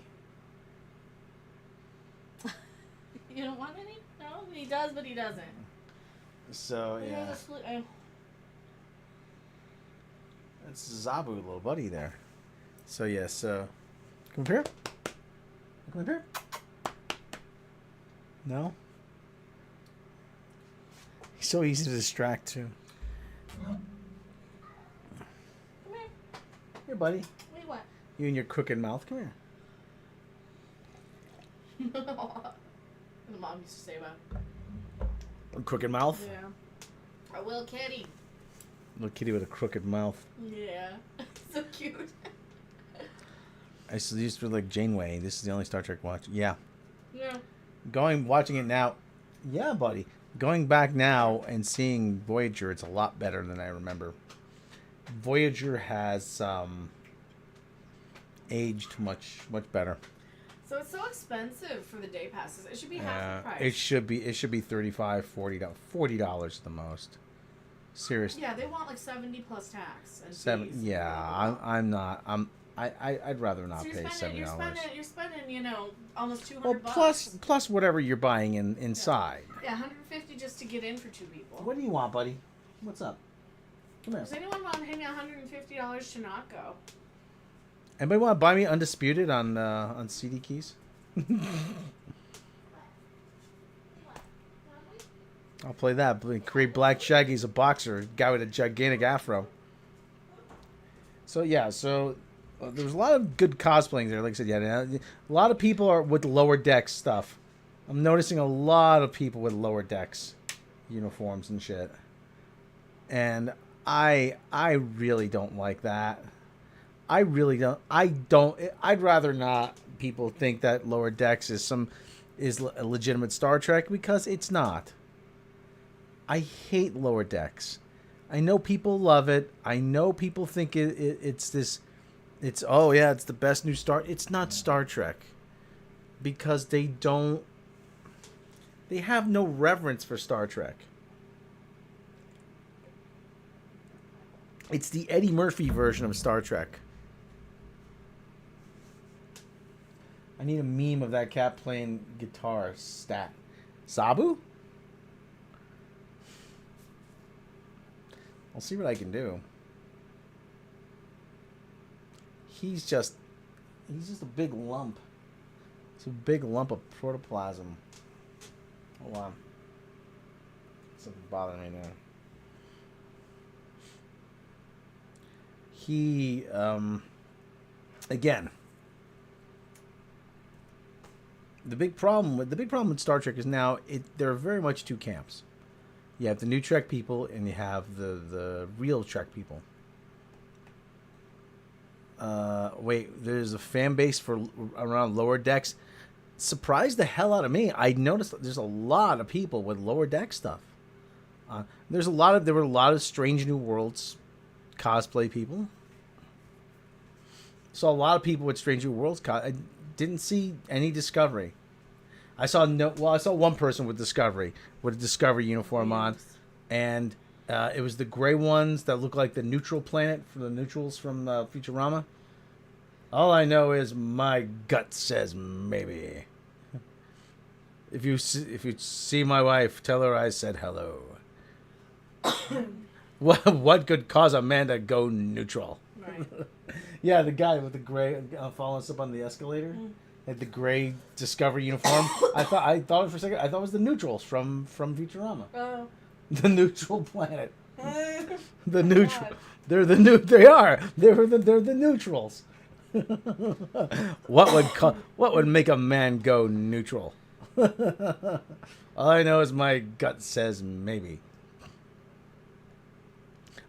You don't want any? No, he does, but he doesn't. So He yeah, has a sli- that's Zabu, little buddy there. So yeah, so come up here. Come up here. No. He's so easy to distract too. Come here. Here, buddy. What do you want? You and your crooked mouth. Come here. The mom used to say about. Crooked mouth. Yeah. A little kitty. Little kitty with a crooked mouth. Yeah. So cute. I used to like Janeway. This is the only Star Trek watch. Yeah. Yeah. Watching it now. Yeah, buddy. Going back now and seeing Voyager, it's a lot better than I remember. Voyager has aged much better. So it's so expensive for the day passes. It should be half the price. It should be $35, $40 at the most. Seriously. Yeah, they want like 70 plus tax. And Seven. fees. Yeah, I'm not. I'd rather not So pay $70. you're spending, you know, almost $200. Well, plus whatever you're buying inside. Yeah, $150 just to get in for two people. What do you want, buddy? What's up? Come here. Does anyone want to pay me $150 to not go? Anybody want to buy me Undisputed on CD keys? I'll play that. Create Black Shaggy's a boxer, guy with a gigantic afro. So yeah, there's a lot of good cosplaying there. Like I said, yeah, a lot of people are with lower decks stuff. I'm noticing a lot of people with lower decks uniforms and shit, and I really don't like that. I really don't. I'd rather not people think that Lower Decks is a legitimate Star Trek, because it's not. I hate Lower Decks. I know people love it. I know people think it's this. It's the best new Star. It's not Star Trek, because they have no reverence for Star Trek. It's the Eddie Murphy version of Star Trek. I need a meme of that cat playing guitar. Stat. Sabu? I'll see what I can do. He's just a big lump. It's a big lump of protoplasm. Hold on. Something's bothering me now. He, again, the big problem with Star Trek is now there are very much two camps. You have the new Trek people, and you have the real Trek people. There's a fan base for around Lower Decks. Surprised the hell out of me. I noticed that there's a lot of people with Lower Deck stuff. There were a lot of Strange New Worlds cosplay people. Saw a lot of people with Strange New Worlds. I didn't see any Discovery. I saw one person with Discovery with a Discovery uniform on, and it was the gray ones that look like the neutral planet from the neutrals from Futurama. All I know is my gut says maybe. If you see my wife, tell her I said hello. What could cause a man to go neutral? Right. Yeah, the guy with the gray following us up on the escalator, had the gray Discovery uniform. I thought for a second, I thought it was the neutrals from Futurama. Oh. The neutral planet. The Oh neutral. God. They're the new. They are. They're the neutrals. What would make a man go neutral? All I know is my gut says maybe.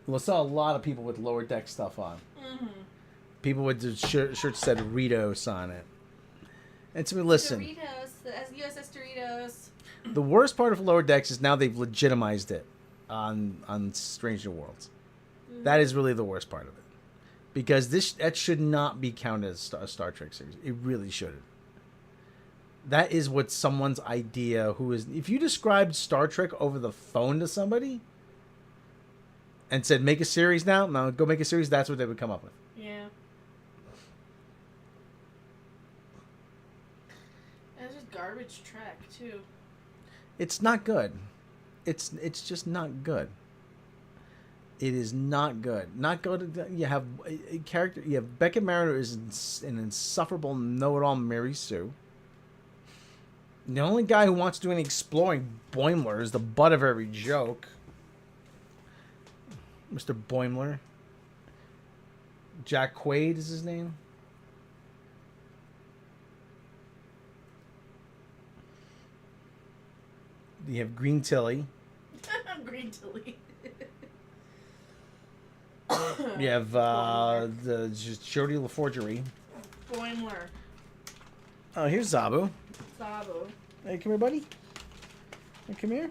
Well, I saw a lot of people with Lower Deck stuff on. Mm-hmm. People with the shirts said Doritos on it. And to me, listen. Doritos, the USS Doritos. The worst part of Lower Decks is now they've legitimized it on Strange New Worlds. Mm-hmm. That is really the worst part of it. Because that should not be counted as a Star Trek series. It really shouldn't. That is what someone's idea who is... If you described Star Trek over the phone to somebody and said, make a series now, no, go make a series, that's what they would come up with. Yeah. And it's just garbage Trek, too. It's not good. It's just not good. It is not good. Not good. You have a character. You have Beckett Mariner is an insufferable know-it-all Mary Sue. The only guy who wants to do any exploring, Boimler, is the butt of every joke. Mr. Boimler. Jack Quaid is his name. You have Green Tilly. Green Tilly. You have the Jodie LaForgery. Boimler. Oh, here's Zabu. Zabu. Hey, come here, buddy. Hey, come here.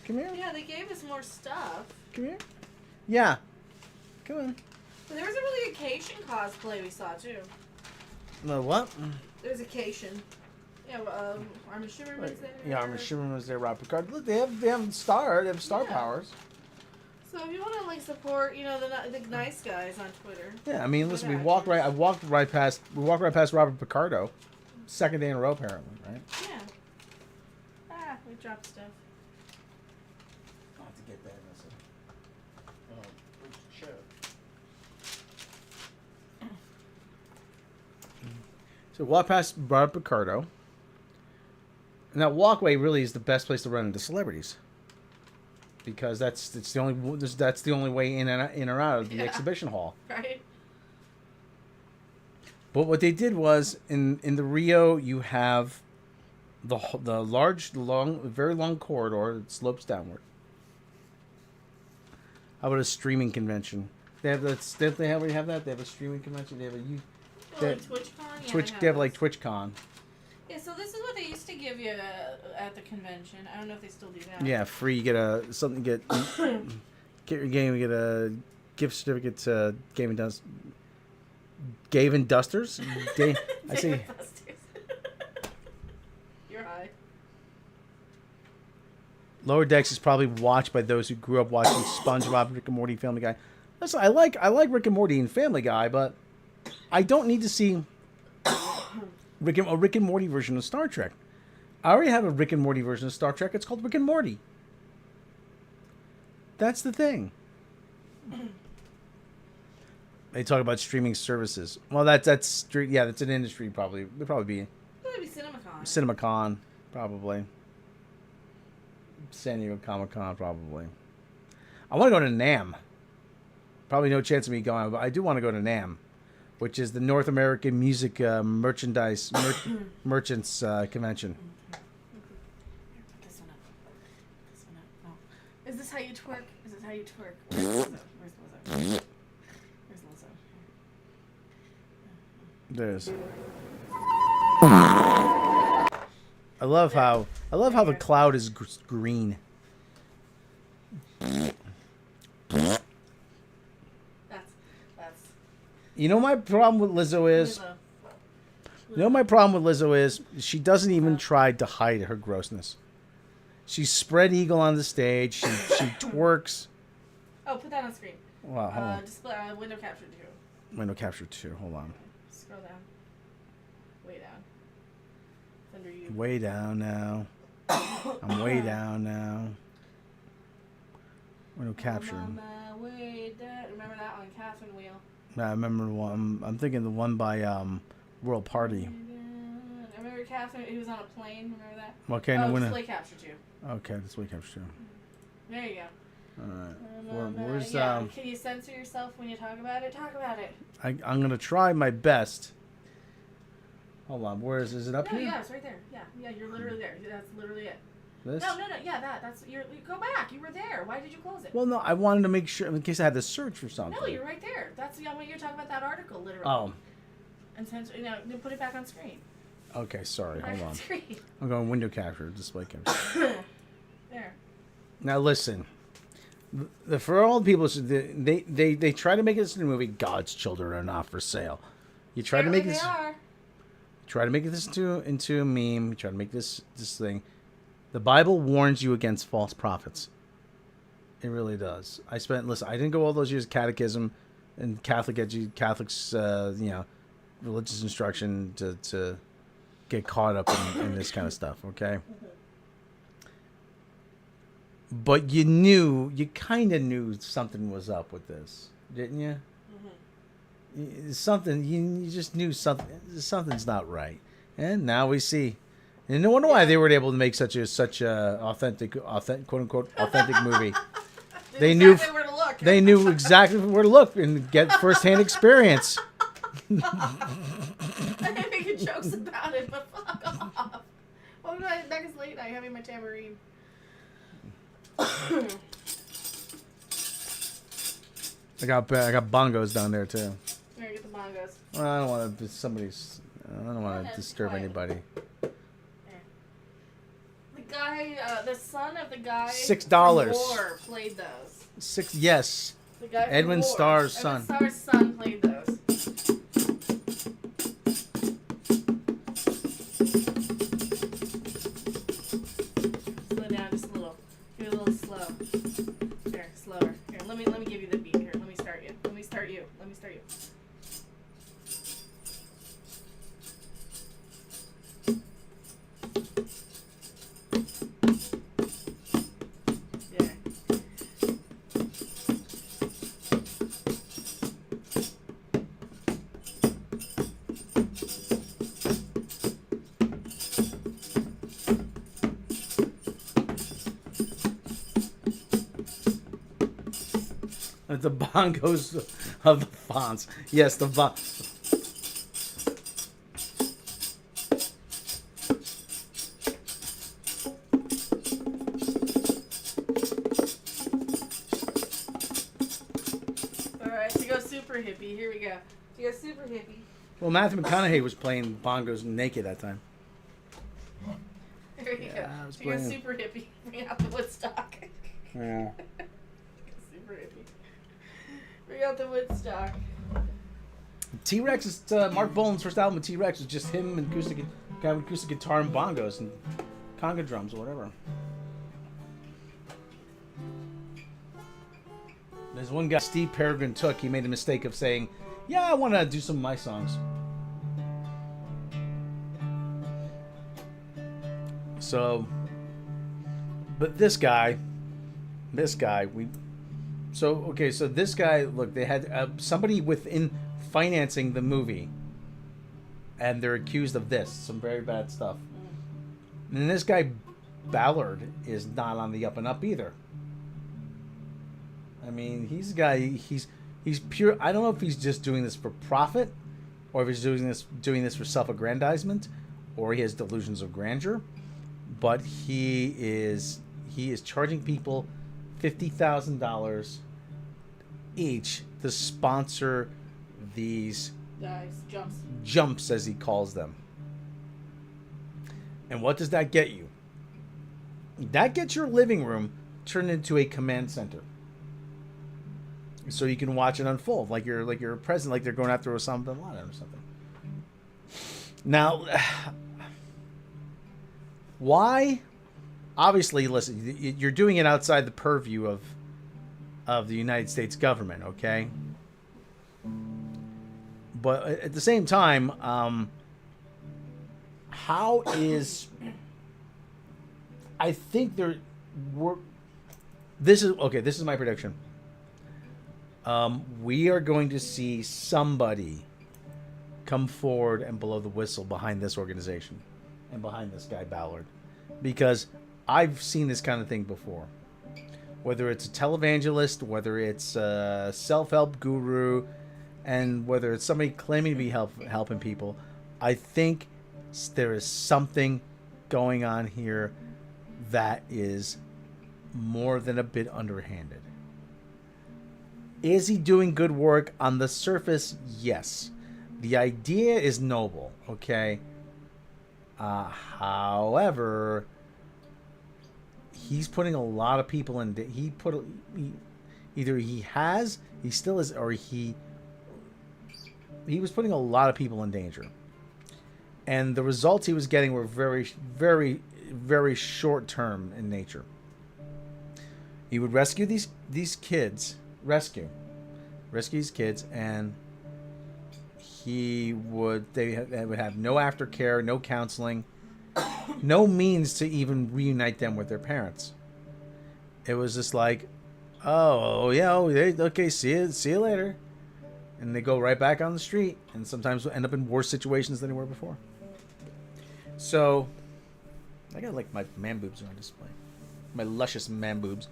Come here. Yeah, they gave us more stuff. Come here. Yeah. Come on. But there was a really Acacian cosplay we saw, too. No, what? There's Acacian. Yeah, Armin Shimmerman's there. Yeah, Armin Shimmerman's there, Rob Picard. Look, they have star powers. So if you want to like support, the nice guys on Twitter. Yeah, I mean, listen, we walked right past Robert Picardo, second day in a row apparently, right? Yeah. We dropped stuff. I'll have to get that. So walk past Robert Picardo. And that walkway really is the best place to run into celebrities, because that's the only way in or out of the exhibition hall. Right. But what they did was in the Rio you have the very long corridor that slopes downward. How about a streaming convention? They have that. They already have that. They have a streaming convention. They have like TwitchCon. Yeah, They have like TwitchCon. Yeah, so this is what they used to give you at the convention. I don't know if they still do that. Yeah, free. You get get your game. You get a gift certificate to Game and Dusters. I see. You're high. Lower Decks is probably watched by those who grew up watching SpongeBob, Rick and Morty, Family Guy. Listen, I like Rick and Morty and Family Guy, but I don't need to see a Rick and Morty version of Star Trek. I already have a Rick and Morty version of Star Trek. It's called Rick and Morty. That's the thing. They talk about streaming services. Well, that's an industry probably. It'd probably be CinemaCon. CinemaCon, probably. San Diego Comic-Con, probably. I want to go to NAMM. Probably no chance of me going, but I do want to go to NAMM, which is the North American Music Merchants Convention. This one up. Oh. Is this how you twerk? Where's Lizzo? There it is. I love how the cloud is green. That's. You know my problem with Lizzo is. You know my problem with Lizzo is she doesn't even try to hide her grossness. She's spread eagle on the stage. She twerks. Oh, put that on screen. Wow, hold on. Display window capture 2. Window capture 2. Hold on. Scroll down. Way down. It's under you. Way down now. I'm way down now. Window capture. Way down. Remember that one, Catherine Wheel. I remember one. I'm thinking the one by World Party. I remember Catherine. He was on a plane. Remember that? Okay, no window. Display capture 2. Okay, display capture 2. There you go. All right. Where's Can you censor yourself when you talk about it? Talk about it. I'm gonna try my best. Hold on. Where is it up No, here? yeah, it's right there. Yeah, you're literally there. That's literally it. This? No, yeah, that's you go back. You were there. Why did you close it? Well, no, I wanted to make sure in case I had to search for something. No, you're right there. That's when you're talking about that article, literally. Oh. And since put it back on screen. Okay, sorry. Back Hold on on. screen. I'm going window capture, display capture. There. Now listen. For all the people, they try to make this into a movie. God's children are not for sale. You try to make this. They are. Try to make this into a meme. You try to make this thing. The Bible warns you against false prophets. It really does. I didn't go all those years of catechism and Catholics, religious instruction to get caught up in this kind of stuff. Okay. But you kind of knew something was up with this, didn't you? Something you just knew something's not right, and now we see. And no wonder why they were able to make such a authentic quote unquote authentic movie. They knew exactly where to look. They knew exactly where to look and get firsthand experience. I'm making jokes about it, but fuck off. Well, next late night having my tambourine. I got bongos down there too. Here, get the bongos. Well, I don't want to. I don't want to disturb anybody. The guy, the son of the guy. $6. from War played those. Yes. The guy from Edwin War. Starr's son. Edwin Starr's son played those. Slow down just a little. Get a little slow. Here, slower. Here, let me give you the beat. Here, let me start you. Let me start you. There. The bongos of the fonts. Yes, the Alright, to go super hippie. Here we go. To go super hippie. Well, Matthew McConaughey was playing bongos naked that time. Here you Yeah, I was go. To go playing. super hippie. Bring out the Woodstock. Yeah. Super hippie. Bring out the Woodstock. T-Rex is Mark Bolan's first album with T-Rex was just him and acoustic guitar and bongos and conga drums or whatever. There's one guy Steve Peregrine took. He made the mistake of saying, "Yeah, I want to do some of my songs." So, but this guy, so this guy, look, they had somebody within financing the movie, and they're accused of some very bad stuff. And this guy, Ballard, is not on the up and up either. I mean, he's a guy, he's pure, I don't know if he's just doing this for profit, or if he's doing this for self-aggrandizement, or he has delusions of grandeur, but he is charging people $50,000 each to sponsor these jumps, as he calls them. And what does that get you? That gets your living room turned into a command center, so you can watch it unfold like you're present, like they're going after Osama bin Laden or something. Now, why? Obviously, listen, you're doing it outside the purview of the United States government, okay? But at the same time, how is... I think this is my prediction. We are going to see somebody come forward and blow the whistle behind this organization and behind this guy Ballard, because I've seen this kind of thing before. Whether it's a televangelist, whether it's a self-help guru, and whether it's somebody claiming to be helping people, I think There is something going on here that is more than a bit underhanded. Is he doing good work on the surface? Yes. The idea is noble, okay? However, he's putting a lot of people in. Either he still is, or he was putting a lot of people in danger. And the results he was getting were very, very, very short term in nature. He would rescue these kids, rescue these kids, and they would have no aftercare, no counseling, no means to even reunite them with their parents. It was just like, oh yeah, okay, see you later, and they go right back on the street, and sometimes end up in worse situations than they were before. So, I got like my man boobs on display, my luscious man boobs.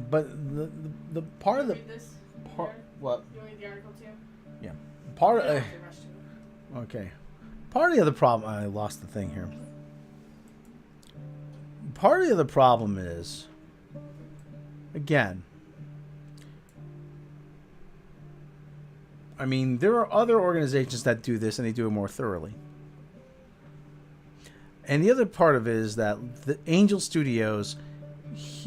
But the part of the part, what? You want to read the article too? Yeah, part of okay. Part of the other problem, I lost the thing here. Part of the other problem is, again, I mean, there are other organizations that do this and they do it more thoroughly. And the other part of it is that the Angel Studios,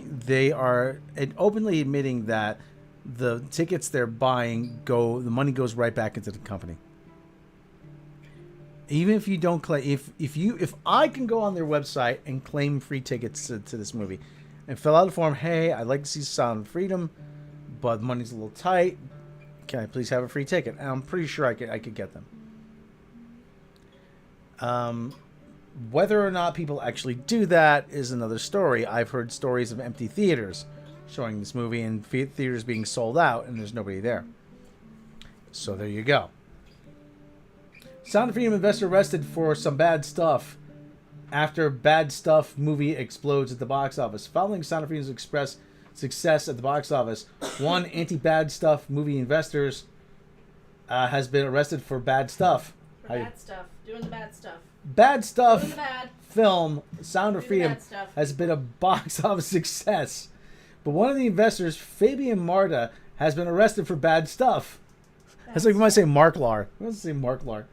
they are openly admitting that the tickets they're buying the money goes right back into the company. Even if you don't claim, if I can go on their website and claim free tickets to this movie, and fill out a form, hey, I'd like to see Sound of Freedom, but money's a little tight. Can I please have a free ticket? And I'm pretty sure I could get them. Whether or not people actually do that is another story. I've heard stories of empty theaters showing this movie and theaters being sold out and there's nobody there. So there you go. Sound of Freedom investor arrested for some bad stuff after Bad Stuff movie explodes at the box office. Following Sound of Freedom's success at the box office, one anti-Bad Stuff movie investors has been arrested for bad stuff. Bad stuff. Doing the bad stuff. Bad Stuff Doing the bad. Film, Sound of Freedom, has been a box office success. But one of the investors, Fabian Marta, has been arrested for bad stuff. That's like you might say Marklar. I want to say Marklar.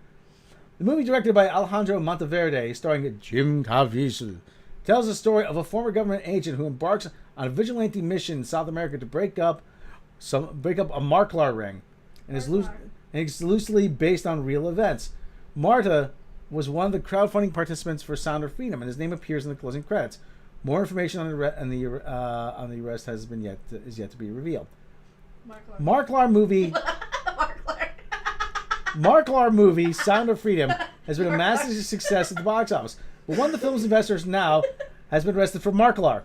The movie, directed by Alejandro Monteverde, starring Jim Caviezel, tells the story of a former government agent who embarks on a vigilante mission in South America to break up a Marklar ring, and is loosely based on real events. Marta was one of the crowdfunding participants for Sound of Freedom, and his name appears in the closing credits. More information on the arrest is yet to be revealed. Marklar movie. Marklar movie, Sound of Freedom, has been a massive success at the box office. But one of the film's investors now has been arrested for Marklar.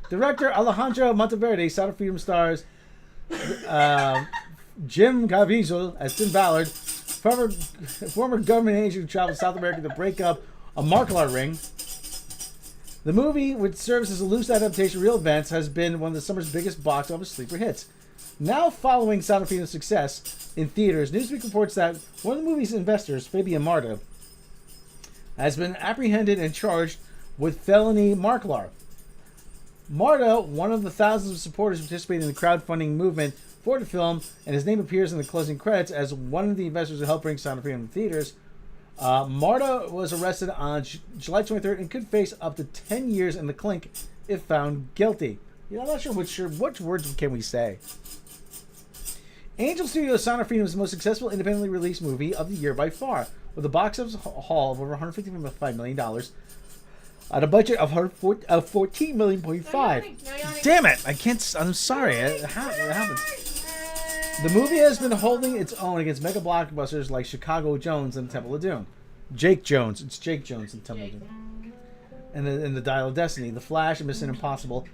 Director Alejandro Monteverde, Sound of Freedom stars Jim Caviezel as Tim Ballard, former government agent who traveled to South America to break up a Marklar ring. The movie, which serves as a loose adaptation of real events, has been one of the summer's biggest box office sleeper hits. Now following Sound of Freedom's success in theaters, Newsweek reports that one of the movie's investors, Fabian Marta, has been apprehended and charged with felony Marklar. Marta, one of the thousands of supporters participating in the crowdfunding movement for the film, and his name appears in the closing credits as one of the investors who helped bring Sound of Freedom to theaters. Marta was arrested on July 23rd and could face up to 10 years in the clink if found guilty. I'm not sure which words can we say. Angel Studios' Sound of Freedom is the most successful independently released movie of the year by far, with a box office haul of over $155 million on a budget of $14.5 million. Damn it! I can't. I'm sorry. It happens. The movie has been holding its own against mega blockbusters like Chicago Jones and Temple of Doom. Jake Jones. It's Jake Jones and Temple of Doom. And the Dial of Destiny, The Flash, and Mission Impossible: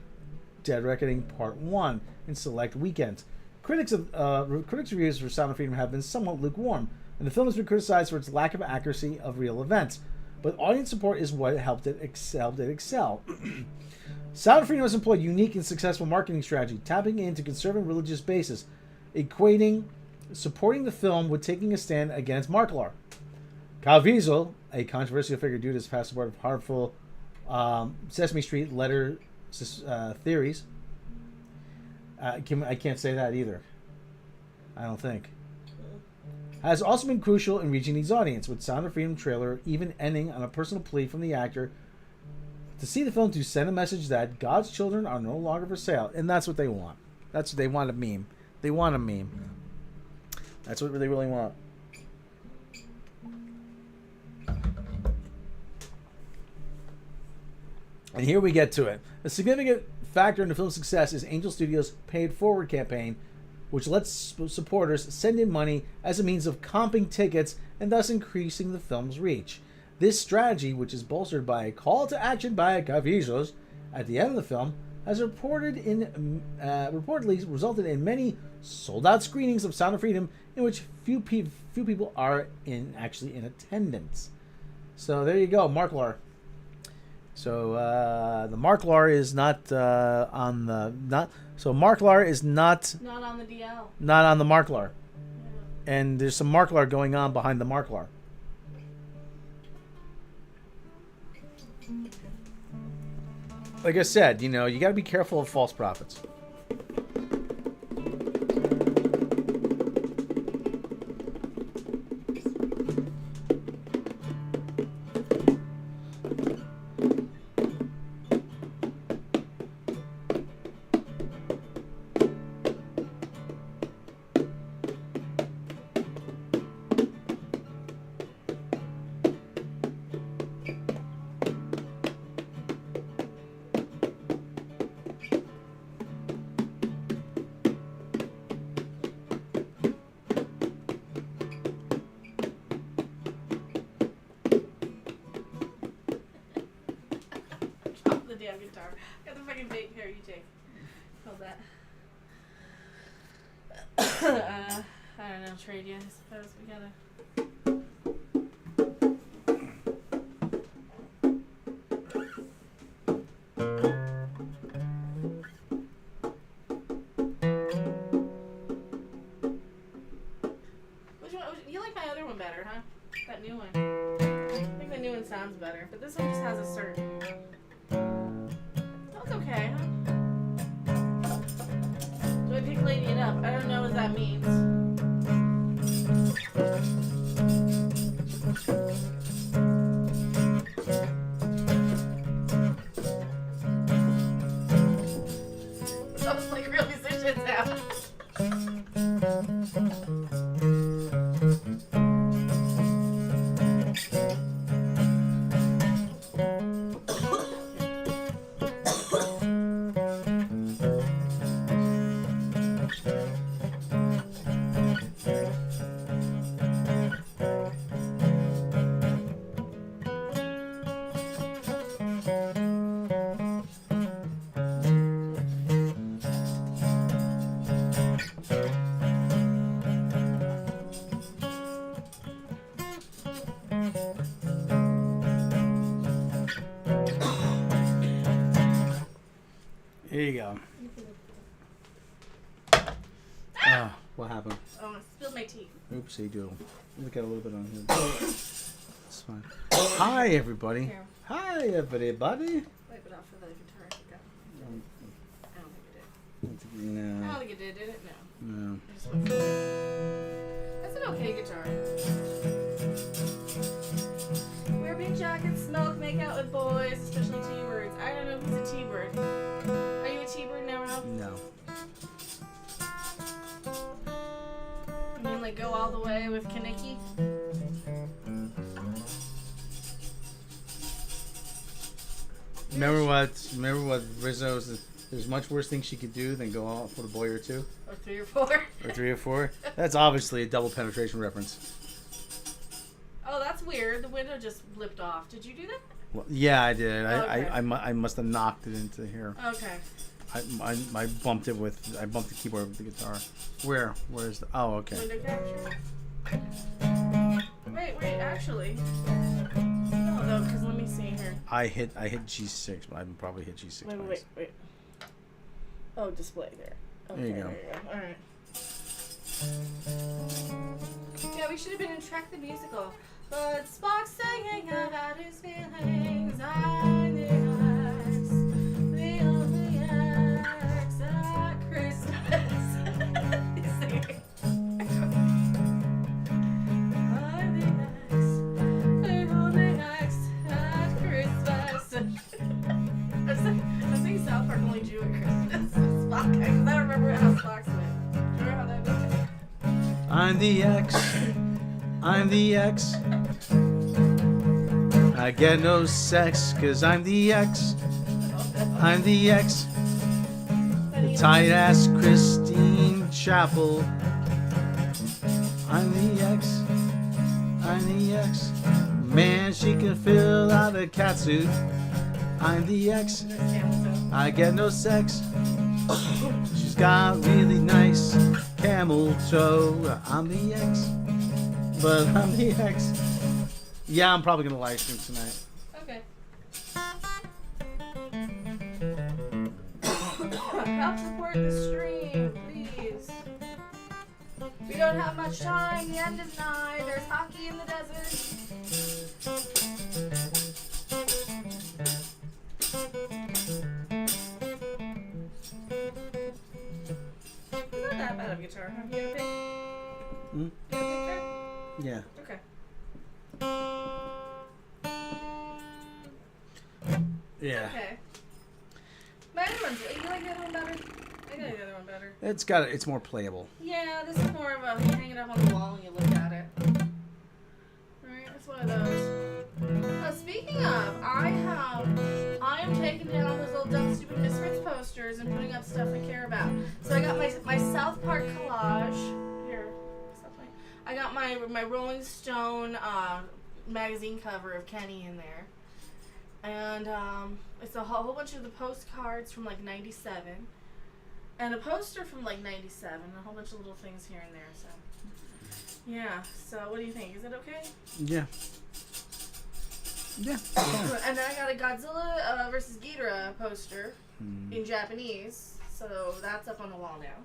Dead Reckoning Part 1 in select weekends. Critics' reviews for Sound of Freedom have been somewhat lukewarm, and the film has been criticized for its lack of accuracy of real events. but audience support is what helped it excel. Sound of Freedom has employed unique and successful marketing strategy, tapping into conservative religious bases, equating supporting the film with taking a stand against Marklar. Kyle Wiesel, a controversial figure due to his past support of harmful Sesame Street letter theories. I can't say that either. I don't think. Has also been crucial in reaching his audience, with Sound of Freedom trailer even ending on a personal plea from the actor to see the film to send a message that God's children are no longer for sale. And that's what they want. That's what they want, a meme. They want a meme. That's what they really want. And here we get to it. A significant factor in the film's success is Angel Studios' Paid Forward campaign, which lets supporters send in money as a means of comping tickets and thus increasing the film's reach. This strategy, which is bolstered by a call to action by Caviesos at the end of the film, has reportedly resulted in many sold-out screenings of Sound of Freedom in which few people are actually in attendance. So there you go, Marklar. So the Marklar is not on the Marklar is not on the DL. Not on the Marklar. Yeah. And there's some Marklar going on behind the Marklar. Like I said, you got to be careful of false prophets. The damn guitar. Got the fucking bait here. You take. Hold that. I don't know. Trade you, I suppose. We gotta. Which one? You like my other one better, huh? That new one. I think the new one sounds better, but this one just has a certain. That's okay, huh? Do I pick Lady It Up? I don't know what that means. Sounds like real musicians now. Here you go. What happened? Oh, I spilled my tea. Oopsie doodle. Look at a little bit on here. It's fine. Hi, everybody. Here. Hi, everybody. Wipe it off for the guitar. I forgot. I don't think it did. I No. don't think it did it? No. No. I just went for it. That's an okay guitar. Wear pink jackets, smoke, make out with boys, especially T-birds. I don't know if he's a T-bird. Are you a T-bird now, Ralph? No. You mean like go all the way with Kaneki? Remember what Rizzo said? There's much worse things she could do than go out for a boy or two. Or 3 or 4? Or 3 or 4. That's obviously a double penetration reference. Oh, that's weird. The window just blipped off. Did you do that? Well, yeah, I did. Okay. I must have knocked it into here. Okay. I bumped the keyboard with the guitar. Where's the? Oh, okay. Window capture. Wait, actually. No, I hit G6, but I haven't probably hit G6 twice. Wait. Oh, display there. Okay, There you go. All right. Yeah, we should have been in Track the Musical. But Spock's singing about his feelings. I'm the only ex at Christmas. He's singing. I'm the only ex at Christmas. I'm singing South Park Only Jew at Christmas. Spock, because I don't remember how Spock's went. Do you remember how that went? I'm the X. I'm the X. I get no sex because I'm the X. I'm the X. The tight ass Christine Chapel. I'm the X. I'm the X. Man, she can fill out a catsuit. I'm the X. I get no sex. She's got really nice camel toe. I'm the X. But I'm the X. Yeah, I'm probably gonna live stream tonight. Okay. Help support the stream, please. We don't have much time. The end is nigh. There's hockey in the desert. It's not that bad of a guitar. Have you picked? Hmm? You picked there? Yeah. Okay. Yeah. Okay. My other one's. You like the other one better? I like the other one better. It's more playable. Yeah, this is more of a you hang it up on the wall and you look at it. Alright, it's one of those. Speaking of, I am taking down those little dumb stupid Misfits posters and putting up stuff I care about. So I got my South Park collage. Here, stop playing. I got my Rolling Stone magazine cover of Kenny in there. And it's a whole bunch of the postcards from like 97. And a poster from like 97. A whole bunch of little things here and there. So, yeah. So, what do you think? Is it okay? Yeah. Yeah. And then I got a Godzilla versus Ghidorah poster in Japanese. So, that's up on the wall now.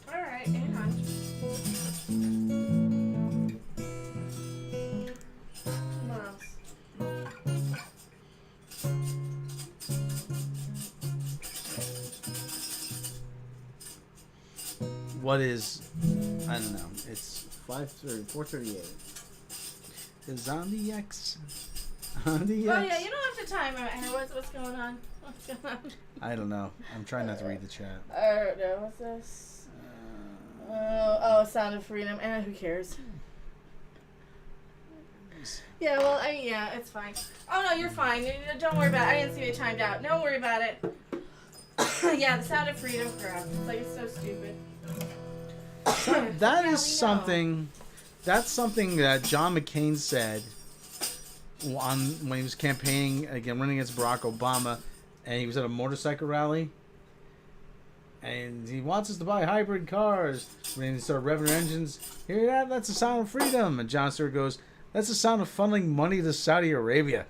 Alright, hang on. What else? What is? I don't know. It's 4:38. Is on the X. On the X. Oh yeah, you don't have to time it. What's going on? What's going on? I don't know. I'm trying not to read the chat. I don't know. What's this? Oh, Sound of Freedom. Who cares? Yeah, well, yeah, it's fine. Oh no, you're fine. Don't worry about it. I didn't see it timed out. Don't worry about it. Yeah, the Sound of Freedom crap. It's like, it's so stupid. That is something. That's something that John McCain said when he was campaigning again, running against Barack Obama, and he was at a motorcycle rally, and he wants us to buy hybrid cars. When they start revving their engines, hear that? That's the sound of freedom. And John Stewart goes, "That's the sound of funneling money to Saudi Arabia."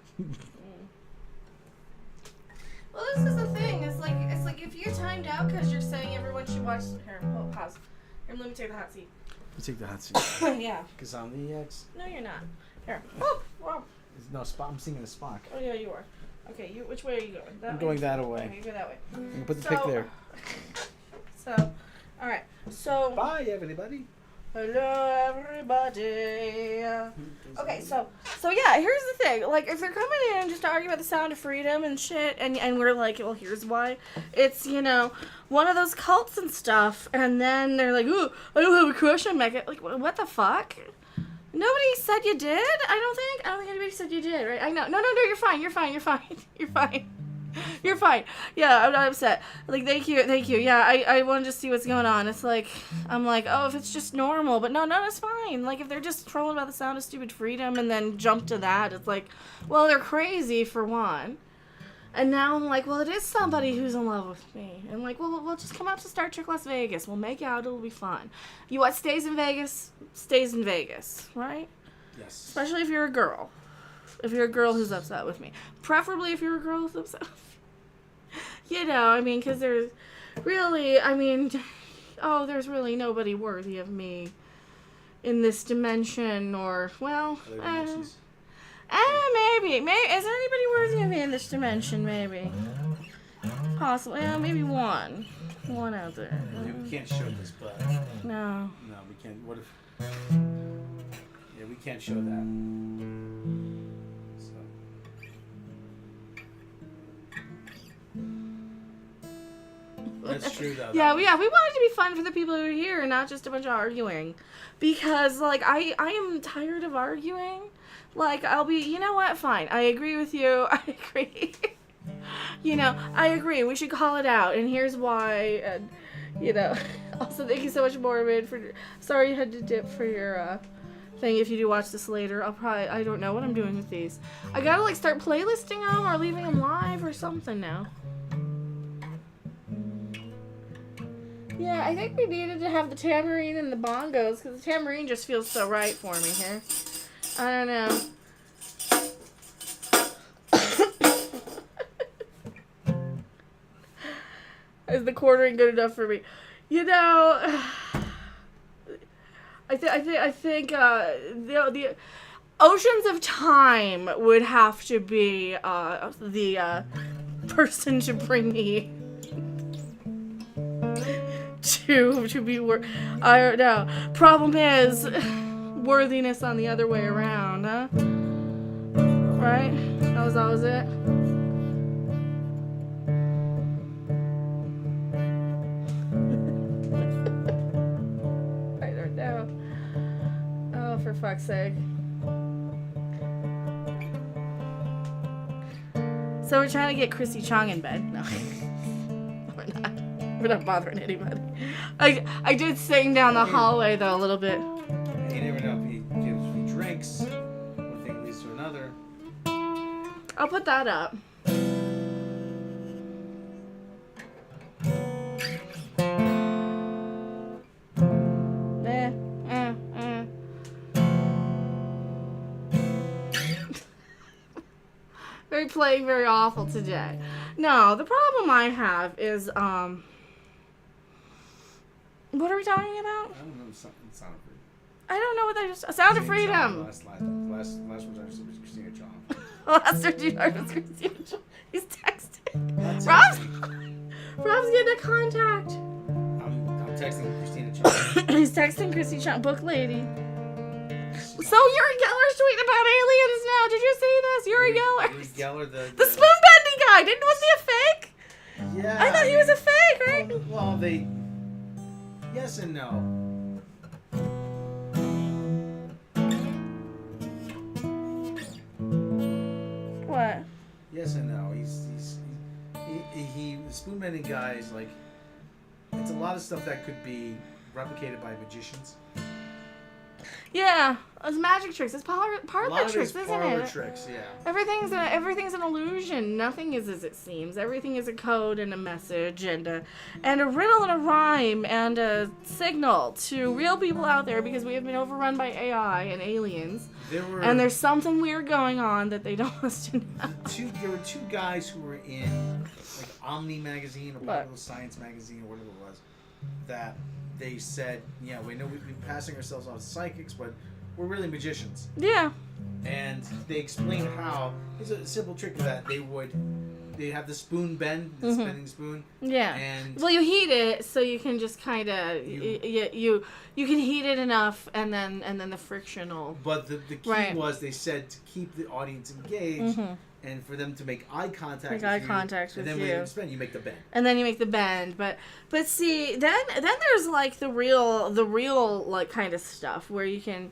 Well, this is the thing. It's like if you're timed out because you're saying everyone should watch. Here, hold, pause. Here, let me take the hot seat. You take the hot seat. Yeah. Because I'm the X. No, you're not. Here. Oh, wow. No, I'm singing a Spock. Oh yeah, you are. Okay, which way are you going? I'm going that way. Okay, you go that way. I'm gonna put the pic there. So, all right. So. Bye, everybody. Hello, everybody. Okay, so yeah, here's the thing. Like, if they're coming in just to argue about the Sound of Freedom and shit, and we're like, well, here's why. It's, one of those cults and stuff, and then they're like, ooh, I don't have a crush on Mecha. Like, what the fuck? Nobody said you did, I don't think anybody said you did, right? I know. No, you're fine. You're fine. You're fine. Yeah, I'm not upset. Like, thank you. Yeah, I wanted to see what's going on. It's like, I'm like, oh, if it's just normal. But no, it's fine. Like, if they're just trolling about the Sound of Stupid Freedom and then jump to that, it's like, well, they're crazy, for one. And now I'm like, well, it is somebody who's in love with me. And like, well, we'll just come out to Star Trek Las Vegas. We'll make out. It'll be fun. What stays in Vegas, right? Yes. Especially if you're a girl. If you're a girl who's upset with me. Preferably if you're a girl who's upset with me. You know, I mean, because there's really, I mean, there's really nobody worthy of me in this dimension, or, well, maybe. Is there anybody worthy of me in this dimension? Maybe. Possibly. Yeah, maybe one. One out there. We can't show this, but... No. No, we can't. What if... Yeah, we can't show that. So... That's true, though. Yeah, we want it to be fun for the people who are here and not just a bunch of arguing. Because, like, I am tired of arguing. Like, I'll be, you know what? Fine. I agree with you. I agree. You know, I agree. We should call it out. And here's why. And, you know, also thank you so much, Morbid, for, sorry you had to dip for your, thing. If you do watch this later, I don't know what I'm doing with these. I gotta, like, start playlisting them or leaving them live or something now. Yeah, I think we needed to have the tambourine and the bongos, because the tambourine just feels so right for me here. I don't know. Is the quartering good enough for me? You know, I think the Oceans of Time would have to be the person to bring me to be I don't know. Problem is worthiness on the other way around, huh? Right? That was always it. I don't know. Oh, for fuck's sake. So we're trying to get Chrissy Chong in bed. No. We're not. We're not bothering anybody. I did sing down the hallway though a little bit. You never know if he drinks. One thing leads to another. I'll put that up. Playing very awful today. No, the problem I have is what are we talking about? I don't know. Sound of Freedom. I don't know what that just. Sound of Freedom. Last was actually Christina Chong. Last was Christina Chong. He's texting. Rob's getting a contact. I'm texting Christina Chong. He's texting Christy Chong, book lady. So Uri Geller's tweeting about aliens now. Did you see this? Uri Geller. Uri Geller, the spoon bending guy. Was he a fake? Yeah. I thought he was a fake, right? Well, yes and no. What? Yes and no. He the spoon bending guy is like, it's a lot of stuff that could be replicated by magicians. Yeah, it's magic tricks. It's parlor tricks, isn't it? Parlor tricks, yeah. Everything's an illusion. Nothing is as it seems. Everything is a code and a message and a riddle and a rhyme and a signal to real people out there, because we have been overrun by AI and aliens. And there's something weird going on that they don't want us to know. There were two guys who were in like Omni magazine or Popular Science magazine or whatever it was, that they said, yeah, we know we've been passing ourselves off as psychics, but we're really magicians. Yeah. And they explained how, it's a simple trick to that, they'd have the spoon bend, the spinning spoon. Yeah. And well, you heat it so you can just kind of, you can heat it enough, and then the friction will. But the key was, they said, to keep the audience engaged. And for them to make eye contact with you. And then when you spin, you make the bend. And then you make the bend. But see, then there's like the real like kind of stuff where you can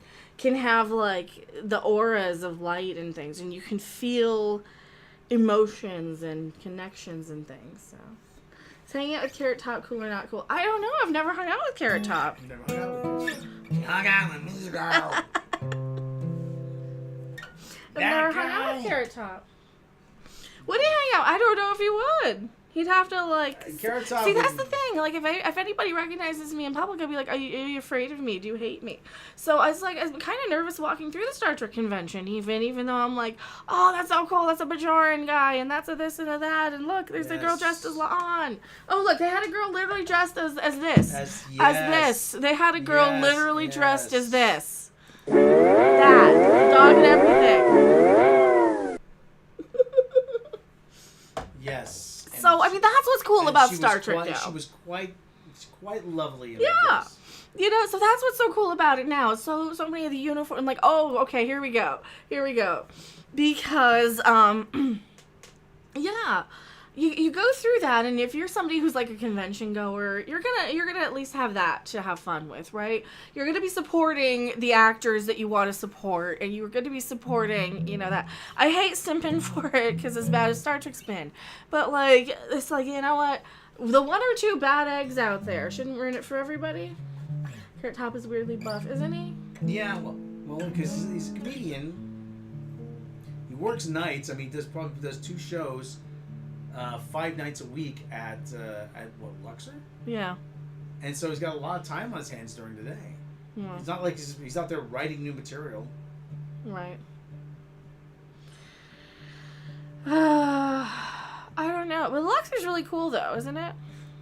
have like the auras of light and things, and you can feel emotions and connections and things. So hanging out with Carrot Top, cool or not cool? I don't know. I've never hung out with Carrot Top. You never hung out with me, girl. I've never hung out with Carrot Top. Would he hang out? I don't know if he would. He'd have to like. Carrot Top see, that's the thing. thing. Like, if anybody recognizes me in public, I'd be like, are you afraid of me? Do you hate me? So I was kind of nervous walking through the Star Trek convention, even though I'm like, oh, that's so cool. That's a Bajoran guy, and that's a this and a that, and look, there's a girl dressed as La'an. Oh, look, they had a girl literally dressed as this. As this. They had a girl literally dressed as this. That. Dog and everything. Yes. So, I mean, that's what's cool about Star Trek, She was quite lovely in this. You know, so that's what's so cool about it now. So many of the uniforms, like, oh, okay, here we go. Because, yeah, you go through that, and if you're somebody who's like a convention goer, you're gonna at least have that to have fun with, right? You're gonna be supporting the actors that you want to support, and you're gonna be supporting, you know, that. I hate simping for it because as bad as Star Trek's been, but like, it's like, you know what? The one or two bad eggs out there shouldn't ruin it for everybody. Kurt Top is weirdly buff, isn't he? Yeah, well, because he's a comedian. He works nights. I mean, he does 2 shows, 5 nights a week at what, Luxor? Yeah. And so he's got a lot of time on his hands during the day. Yeah. It's not like he's out there writing new material. Right. I don't know. But Luxor's really cool, though, isn't it?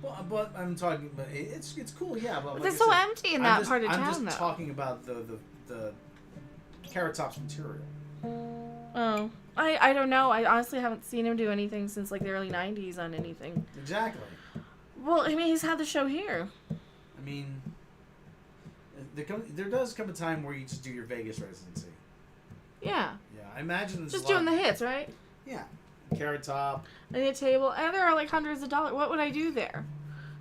Well, but I'm talking, but it's cool, yeah. But like it's so empty in that part of town, though. I'm just talking about the Carrot Top's material. Oh, I don't know. I honestly haven't seen him do anything since like the early '90s on anything. Exactly. Well, I mean, he's had the show here. I mean, there does come a time where you just do your Vegas residency. Yeah. Yeah, I imagine just doing the hits, right? Yeah. Carrot Top. I need a table, and there are like hundreds of dollars. What would I do there?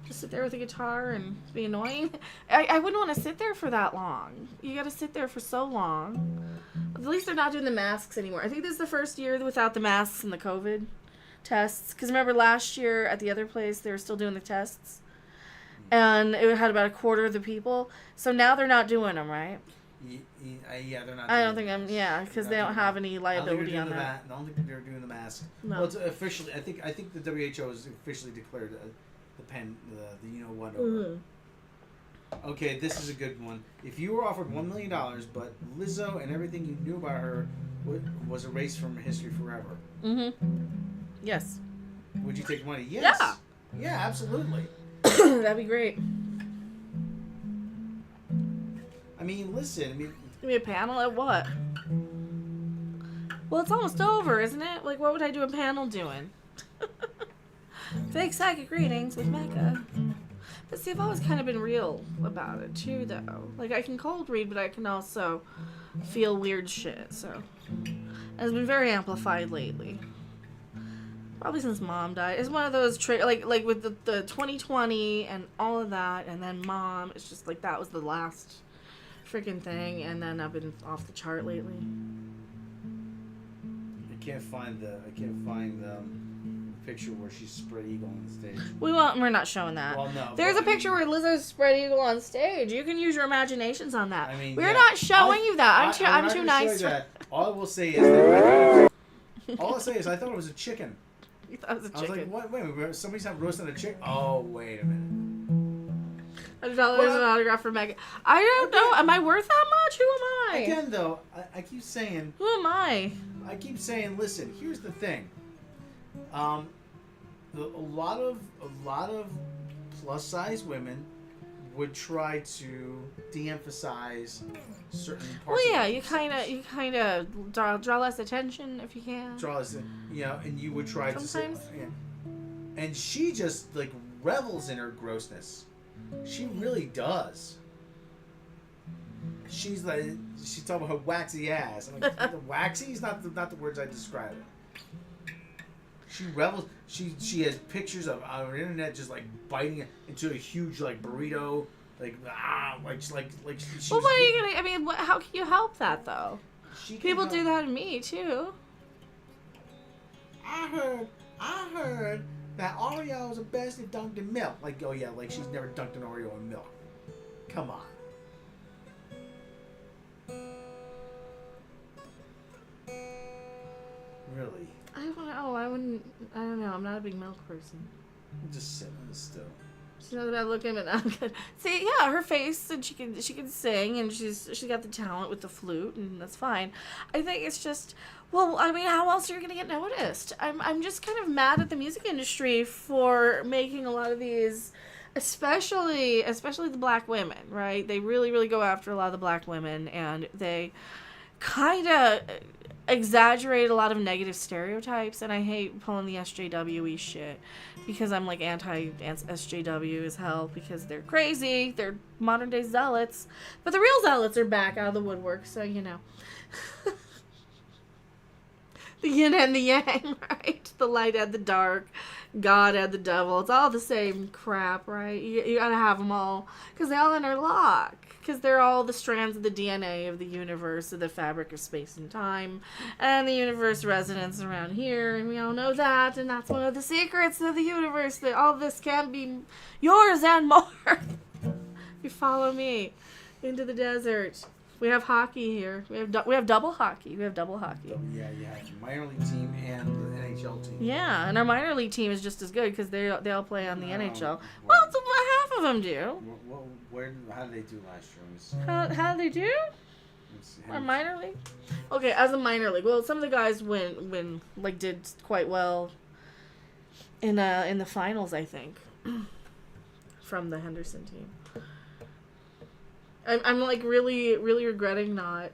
Just sit there with a guitar and be annoying? I wouldn't want to sit there for that long. You got to sit there for so long. At least they're not doing the masks anymore. I think this is the first year without the masks and the COVID tests. Because remember last year at the other place, they were still doing the tests. And it had about a quarter of the people. So now they're not doing them, right? Yeah, they're not. I don't think because they don't have any liability on that. I don't think they're doing the mask. No. Well, it's officially. I think the WHO has officially declared the you know what. Mm-hmm. Okay, this is a good one. If you were offered $1 million, but Lizzo and everything you knew about her was erased from history forever. Mm-hmm. Yes. Would you take the money? Yes. Yeah. Yeah, absolutely. That'd be great. I mean, listen. Give me a panel at what? Well, it's almost over, isn't it? Like, what would I do a panel doing? Fake psychic readings with Mecha. But see, I've always kind of been real about it, too, though. Like, I can cold read, but I can also feel weird shit, so. And it's been very amplified lately. Probably since Mom died. It's one of those, like with the 2020 and all of that, and then Mom, it's just like that was the last freaking thing, and then I've been off the chart lately. I can't find the picture where she's spread eagle on the stage. We're not showing that. Well, no. There's a picture where Lizzo's spread eagle on stage. You can use your imaginations on that. I mean, we're not showing you that. I'm too nice. All I will say is that I thought it was a chicken. You thought it was a chicken. I was like, what? Wait, somebody's not roasting a chicken? Oh, wait a minute. $100 an autograph for Megan. I don't know. Am I worth that much? Who am I? Again, though, I keep saying. Who am I? I keep saying. Listen, here's the thing. A lot of plus size women would try to de-emphasize certain parts. Well, yeah, you kind of draw less attention if you can. And you would try sometimes. To. Yeah. And she just like revels in her grossness. She really does. She's talking about her waxy ass. I'm like, waxy is not the words I describe it. She revels. She has pictures of on her internet just like biting it into a huge like burrito, like. Well, what are you gonna? I mean, how can you help that though? People do that to me too. I heard that Oreos are best if dunked in milk. Like, oh yeah, like she's never dunked an Oreo in milk. Come on. Really? I don't know. I don't know. I'm not a big milk person. I'm just sitting on the stove. She's not bad looking, but not good. See, yeah, her face, and she can sing, and she's got the talent with the flute, and that's fine. I think it's just, well, I mean, how else are you gonna get noticed? I'm just kind of mad at the music industry for making a lot of these, especially the black women, right? They really go after a lot of the black women, and they kind of exaggerate a lot of negative stereotypes, and I hate pulling the SJWE shit because I'm like anti-SJW as hell because they're crazy, they're modern day zealots, but the real zealots are back out of the woodwork, so you know. The yin and the yang, right? The light and the dark, God and the devil, it's all the same crap, right? You gotta have them all because they all interlock. Because they're all the strands of the DNA of the universe, of the fabric of space and time, and the universe resonates around here, and we all know that, and that's one of the secrets of the universe, that all this can be yours and more. You follow me into the desert. We have hockey here. We have double hockey. We have double hockey. Yeah, you have the minor league team and the NHL team. Yeah, and our minor league team is just as good because they all play on the NHL. Well, it's half of them do. How did they do last year? How did they do? Our minor league? Okay, as a minor league. Well, some of the guys did quite well in the finals, I think, from the Henderson team. I'm like really regretting not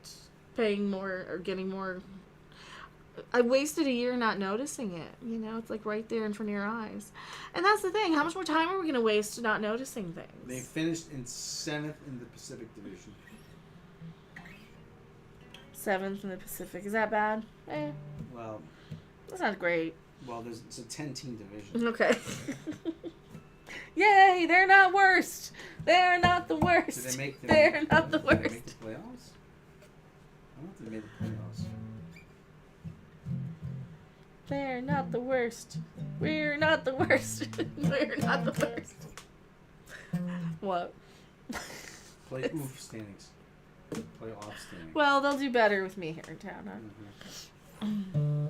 paying more or getting more. I wasted a year not noticing it. You know, it's like right there in front of your eyes. And that's the thing. How much more time are we going to waste not noticing things? They finished in 7th in the Pacific Division. 7th in the Pacific. Is that bad? Well, that's not great. Well, it's a 10-team division. Okay. Yay! They're not worst. They're not the worst. Did they make the, they're not the worst. Did they make the playoffs? I don't know if they made the playoffs. They're not the worst. We're not the worst. We're not the worst. What? Playoff standings. Playoff standings. Well, they'll do better with me here in town, huh? Mm-hmm.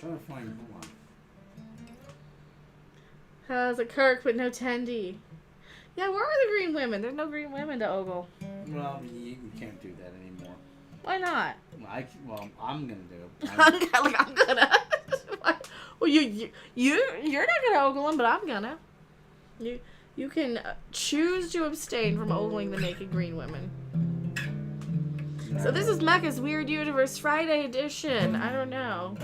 Trying to find one. Has a Kirk but no Tendy. Yeah, where are the green women? There's no green women to ogle. Well, you can't do that anymore. Why not? I'm gonna do it. I'm gonna. Well, you're not gonna ogle them, but I'm gonna. You can choose to abstain from ogling the naked green women. So this is Mecha's Weird Universe Friday edition. I don't know.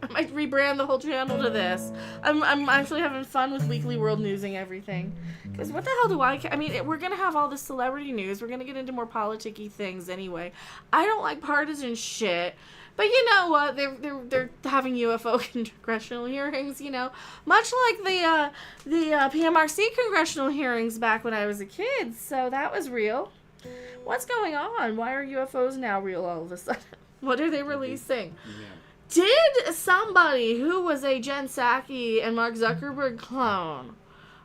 I might rebrand the whole channel to this. I'm actually having fun with Weekly World Newsing everything. Because what the hell do I mean, we're going to have all this celebrity news. We're going to get into more politicky things anyway. I don't like partisan shit. But you know what? They're having UFO congressional hearings, you know. Much like the PMRC congressional hearings back when I was a kid. So that was real. What's going on? Why are UFOs now real all of a sudden? What are they releasing? Yeah. Did somebody who was a Jen Psaki and Mark Zuckerberg clone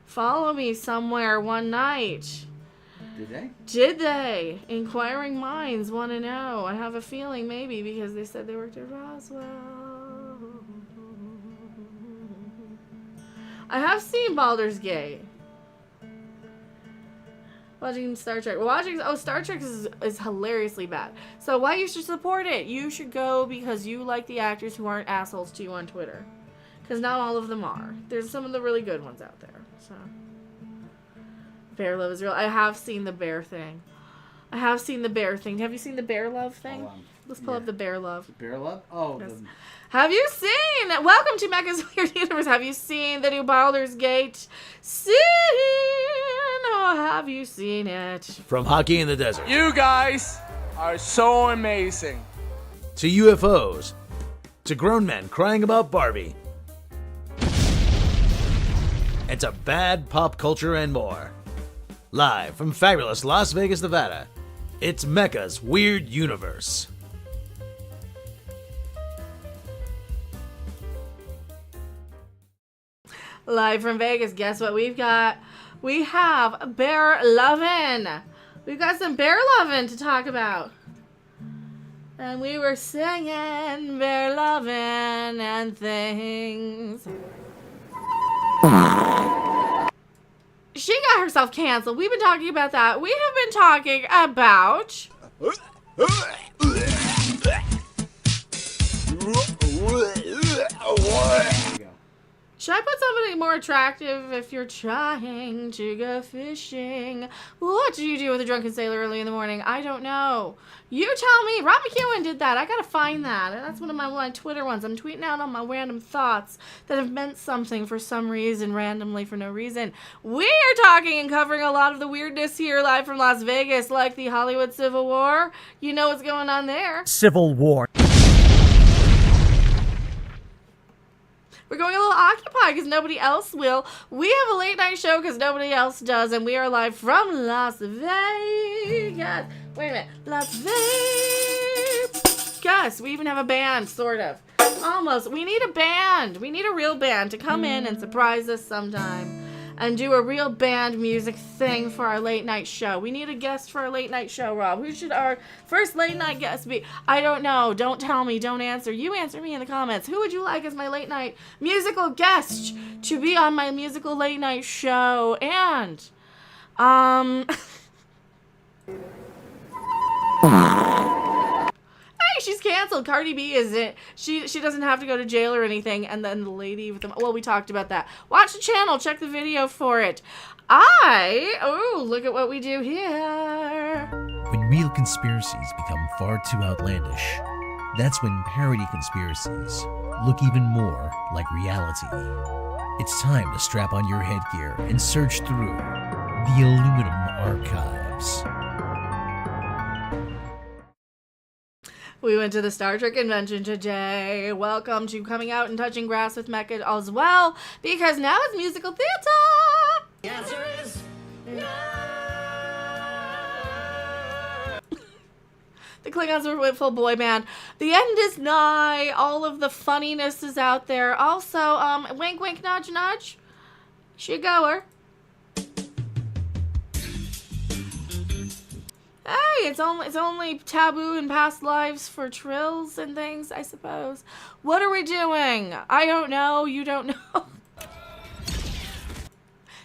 follow me somewhere one night? Did they? Did they? Inquiring minds want to know. I have a feeling maybe because they said they worked at Roswell. I have seen Baldur's Gate. Watching Star Trek. Star Trek is hilariously bad. So why you should support it? You should go because you like the actors who aren't assholes to you on Twitter. Because not all of them are. There's some of the really good ones out there. So Bear Love is real. I have seen the bear thing. Have you seen the Bear Love thing? Let's pull up the Bear Love. Bear Love? Oh, yes. Have you seen? Welcome to Mecha's Weird Universe. Have you seen the new Baldur's Gate scene? Or have you seen it? From Hockey in the Desert. You guys are so amazing. To UFOs. To grown men crying about Barbie. And to bad pop culture and more. Live from fabulous Las Vegas, Nevada. It's Mecha's Weird Universe. Live from Vegas. Guess what we've got? We have bear lovin'. We've got some bear lovin' to talk about. And we were singing bear lovin' and things. She got herself canceled. We've been talking about that. We have been talking about... Should I put something more attractive if you're trying to go fishing? What do you do with a drunken sailor early in the morning? I don't know. You tell me. Rob McEwen did that. I gotta find that. And that's one of my Twitter ones. I'm tweeting out on my random thoughts that have meant something for some reason, randomly for no reason. We are talking and covering a lot of the weirdness here live from Las Vegas, like the Hollywood Civil War. You know what's going on there. Civil War. We're going a little occupied because nobody else will. We have a late night show because nobody else does, and we are live from Las Vegas. Wait a minute. Las Vegas. We even have a band, sort of. Almost. We need a band. We need a real band to come in and surprise us sometime and do a real band music thing for our late night show. We need a guest for our late night show, Rob. Who should our first late night guest be? I don't know. Don't tell me. Don't answer. You answer me in the comments. Who would you like as my late night musical guest to be on my musical late night show? And, hey, she's canceled. Cardi B isn't. She doesn't have to go to jail or anything. And then the lady with the... Well, we talked about that. Watch the channel. Check the video for it. Oh, look at what we do here. When real conspiracies become far too outlandish, that's when parody conspiracies look even more like reality. It's time to strap on your headgear and search through the aluminum archives. We went to the Star Trek convention today. Welcome to Coming Out and Touching Grass with Mecha as well, because now it's musical theater. The answer is no. The Klingons were with full boy band. The end is nigh. All of the funniness is out there. Also, wink, wink, nudge, nudge. She a goer. Hey, it's only taboo in past lives for trills and things, I suppose. What are we doing? I don't know. You don't know.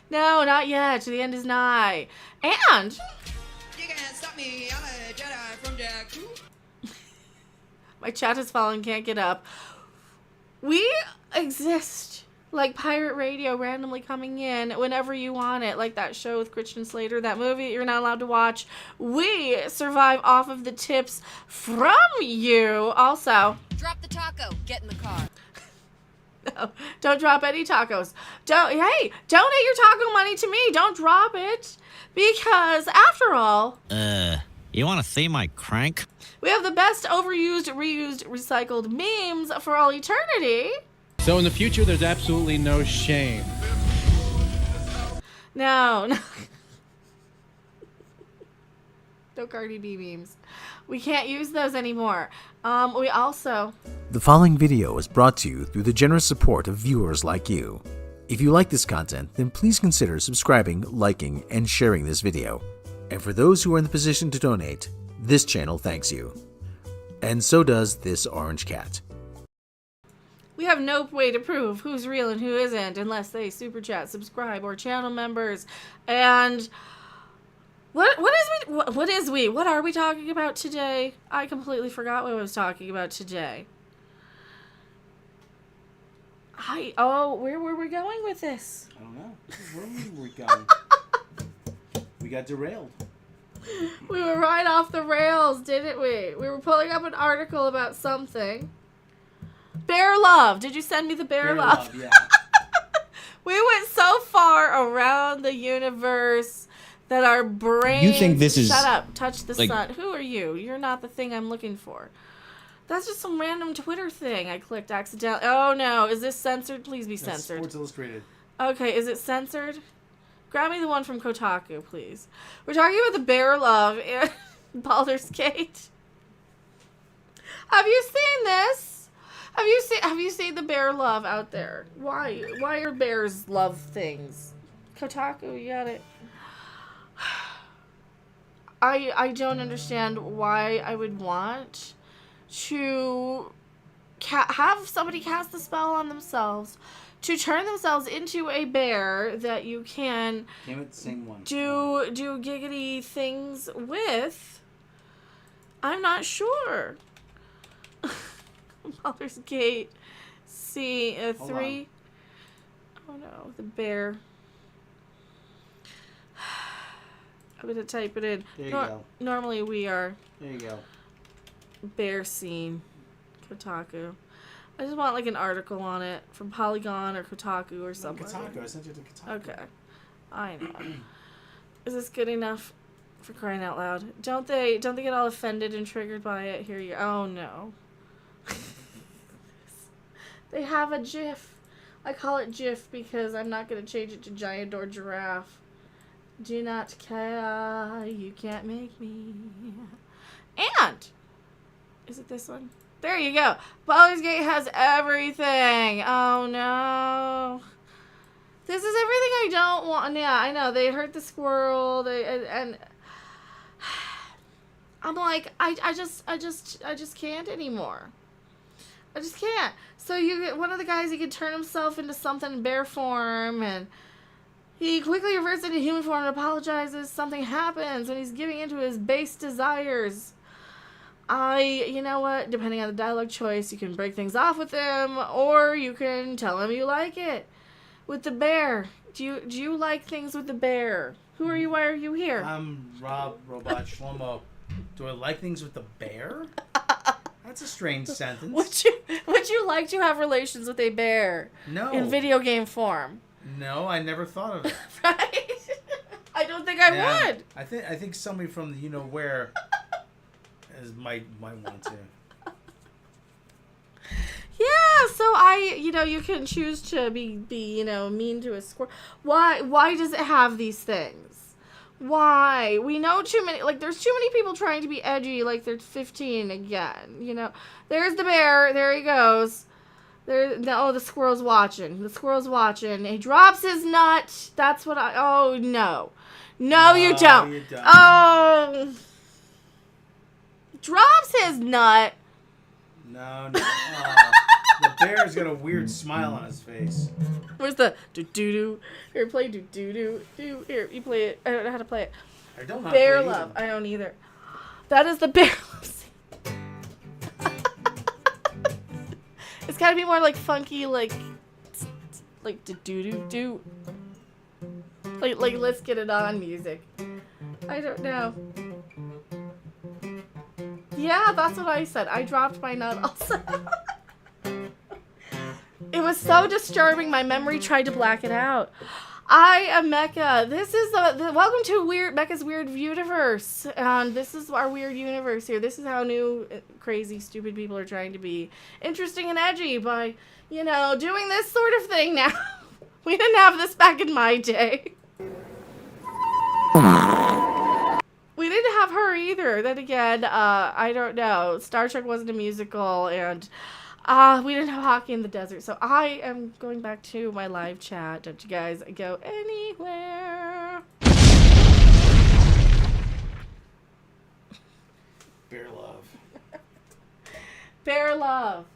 No, not yet. The end is nigh. And you can't stop me. I'm a Jedi from Jakku. My chat has fallen. Can't get up. We exist. Like pirate radio randomly coming in whenever you want it. Like that show with Christian Slater, that movie that you're not allowed to watch. We survive off of the tips from you. Also, Drop the taco. Get in the car. no, don't drop any tacos. Hey, donate your taco money to me. Don't drop it. Because after all, you want to see my crank? we have the best overused, reused, recycled memes for all eternity. So in the future, there's absolutely no shame. No. No Cardi B memes. We can't use those anymore. We also... The following video is brought to you through the generous support of viewers like you. If you like this content, then please consider subscribing, liking, and sharing this video. And for those who are in the position to donate, this channel thanks you. And so does this orange cat. We have no way to prove who's real and who isn't unless they super chat, subscribe, or channel members. And what are we talking about today? I completely forgot what I was talking about today. Where were we going with this? I don't know. Where were we going? We got derailed. We were right off the rails, didn't we? We were pulling up an article about something. Bear love. Did you send me the bear love? Yeah. We went so far around the universe that our brains... You think this is... Shut up. Touch the like... sun. Who are you? You're not the thing I'm looking for. That's just some random Twitter thing I clicked accidentally. Oh, no. Is this censored? Please be censored. Sports Illustrated. Okay, is it censored? Grab me the one from Kotaku, please. We're talking about the bear love in Baldur's Gate. Have you seen this? Have you seen the bear love out there? Why are bears love things? Kotaku, you got it. I don't understand why I would want to have somebody cast the spell on themselves to turn themselves into a bear that you can Damn it, same one. do giggity things with. I'm not sure. Baldur's Gate C 3. Oh no, the bear. I'm gonna type it in. There you go. Normally we are There you go. bear scene. Kotaku. I just want like an article on it from Polygon or Kotaku or something. Kotaku. I sent you to Kotaku. Okay. I know. Is this good enough? For crying out loud. Don't they get all offended and triggered by it? Here you go. Oh no. They have a GIF. I call it GIF because I'm not going to change it to giant or giraffe. Do not care. You can't make me. And is it this one? There you go. Baldur's Gate has everything. Oh no. This is everything I don't want. Yeah, I know. They hurt the squirrel. And I'm like, I just can't anymore. I just can't. So you get one of the guys, he can turn himself into something in bear form, and he quickly reverts into human form and apologizes. Something happens, and he's giving into his base desires. You know what? Depending on the dialogue choice, you can break things off with him, or you can tell him you like it. With the bear, do you like things with the bear? Who are you? Why are you here? I'm Rob Robot Shlomo. Do I like things with the bear? That's a strange sentence. Would you like to have relations with a bear? No. In video game form? No, I never thought of it. Right? I don't think I would. I think somebody from the where might want to. Yeah, so you can choose to be mean to a squirrel. Why does it have these things? Why? We know too many, there's too many people trying to be edgy, they're 15 again, There's the bear, there he goes. The squirrel's watching. The squirrel's watching. He drops his nut. That's what oh, no. No, you don't. You don't. Oh. Drops his nut. No. The bear's got a weird smile on his face. Where's the do-do-do? Here, play do-do-do. Here, you play it. I don't know how to play it. I don't know Bear how to play love. either. I don't either. That is the bear love scene. It's gotta be more funky, do-do-do-do. Let's get it on music. I don't know. Yeah, that's what I said. I dropped my nut also. It was so disturbing, my memory tried to black it out. I am Mecha. This is welcome to Mecha's Weird Universe. And this is our weird universe here. This is how new, crazy, stupid people are trying to be interesting and edgy by, doing this sort of thing now. We didn't have this back in my day. We didn't have her either. Then again, I don't know. Star Trek wasn't a musical, and we didn't have hockey in the desert. So I am going back to my live chat. Don't you guys go anywhere. Bear love. Bear love.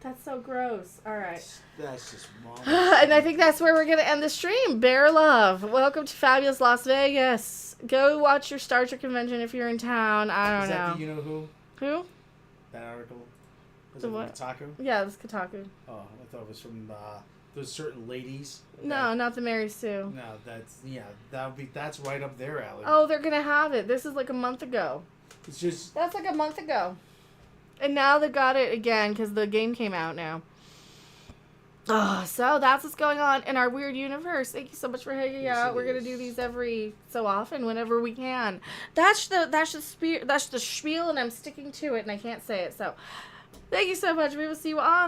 That's so gross. All right. That's just wrong. And I think that's where we're going to end the stream. Bear love. Welcome to fabulous Las Vegas. Go watch your Star Trek convention if you're in town. I don't know. Is that the you-know-who? Who? That article? Was The it what? Kotaku? Yeah, this Kotaku. Oh, I thought it was from those certain ladies. No, not the Mary Sue. No, that's right up their alley. Oh, they're going to have it. This is a month ago. It's just... That's a month ago. And now they got it again because the game came out now. Oh, so that's what's going on in our weird universe. Thank you so much for hanging out. We're gonna do these every so often, whenever we can. That's the spiel, and I'm sticking to it, and I can't say it. So, thank you so much. We will see you on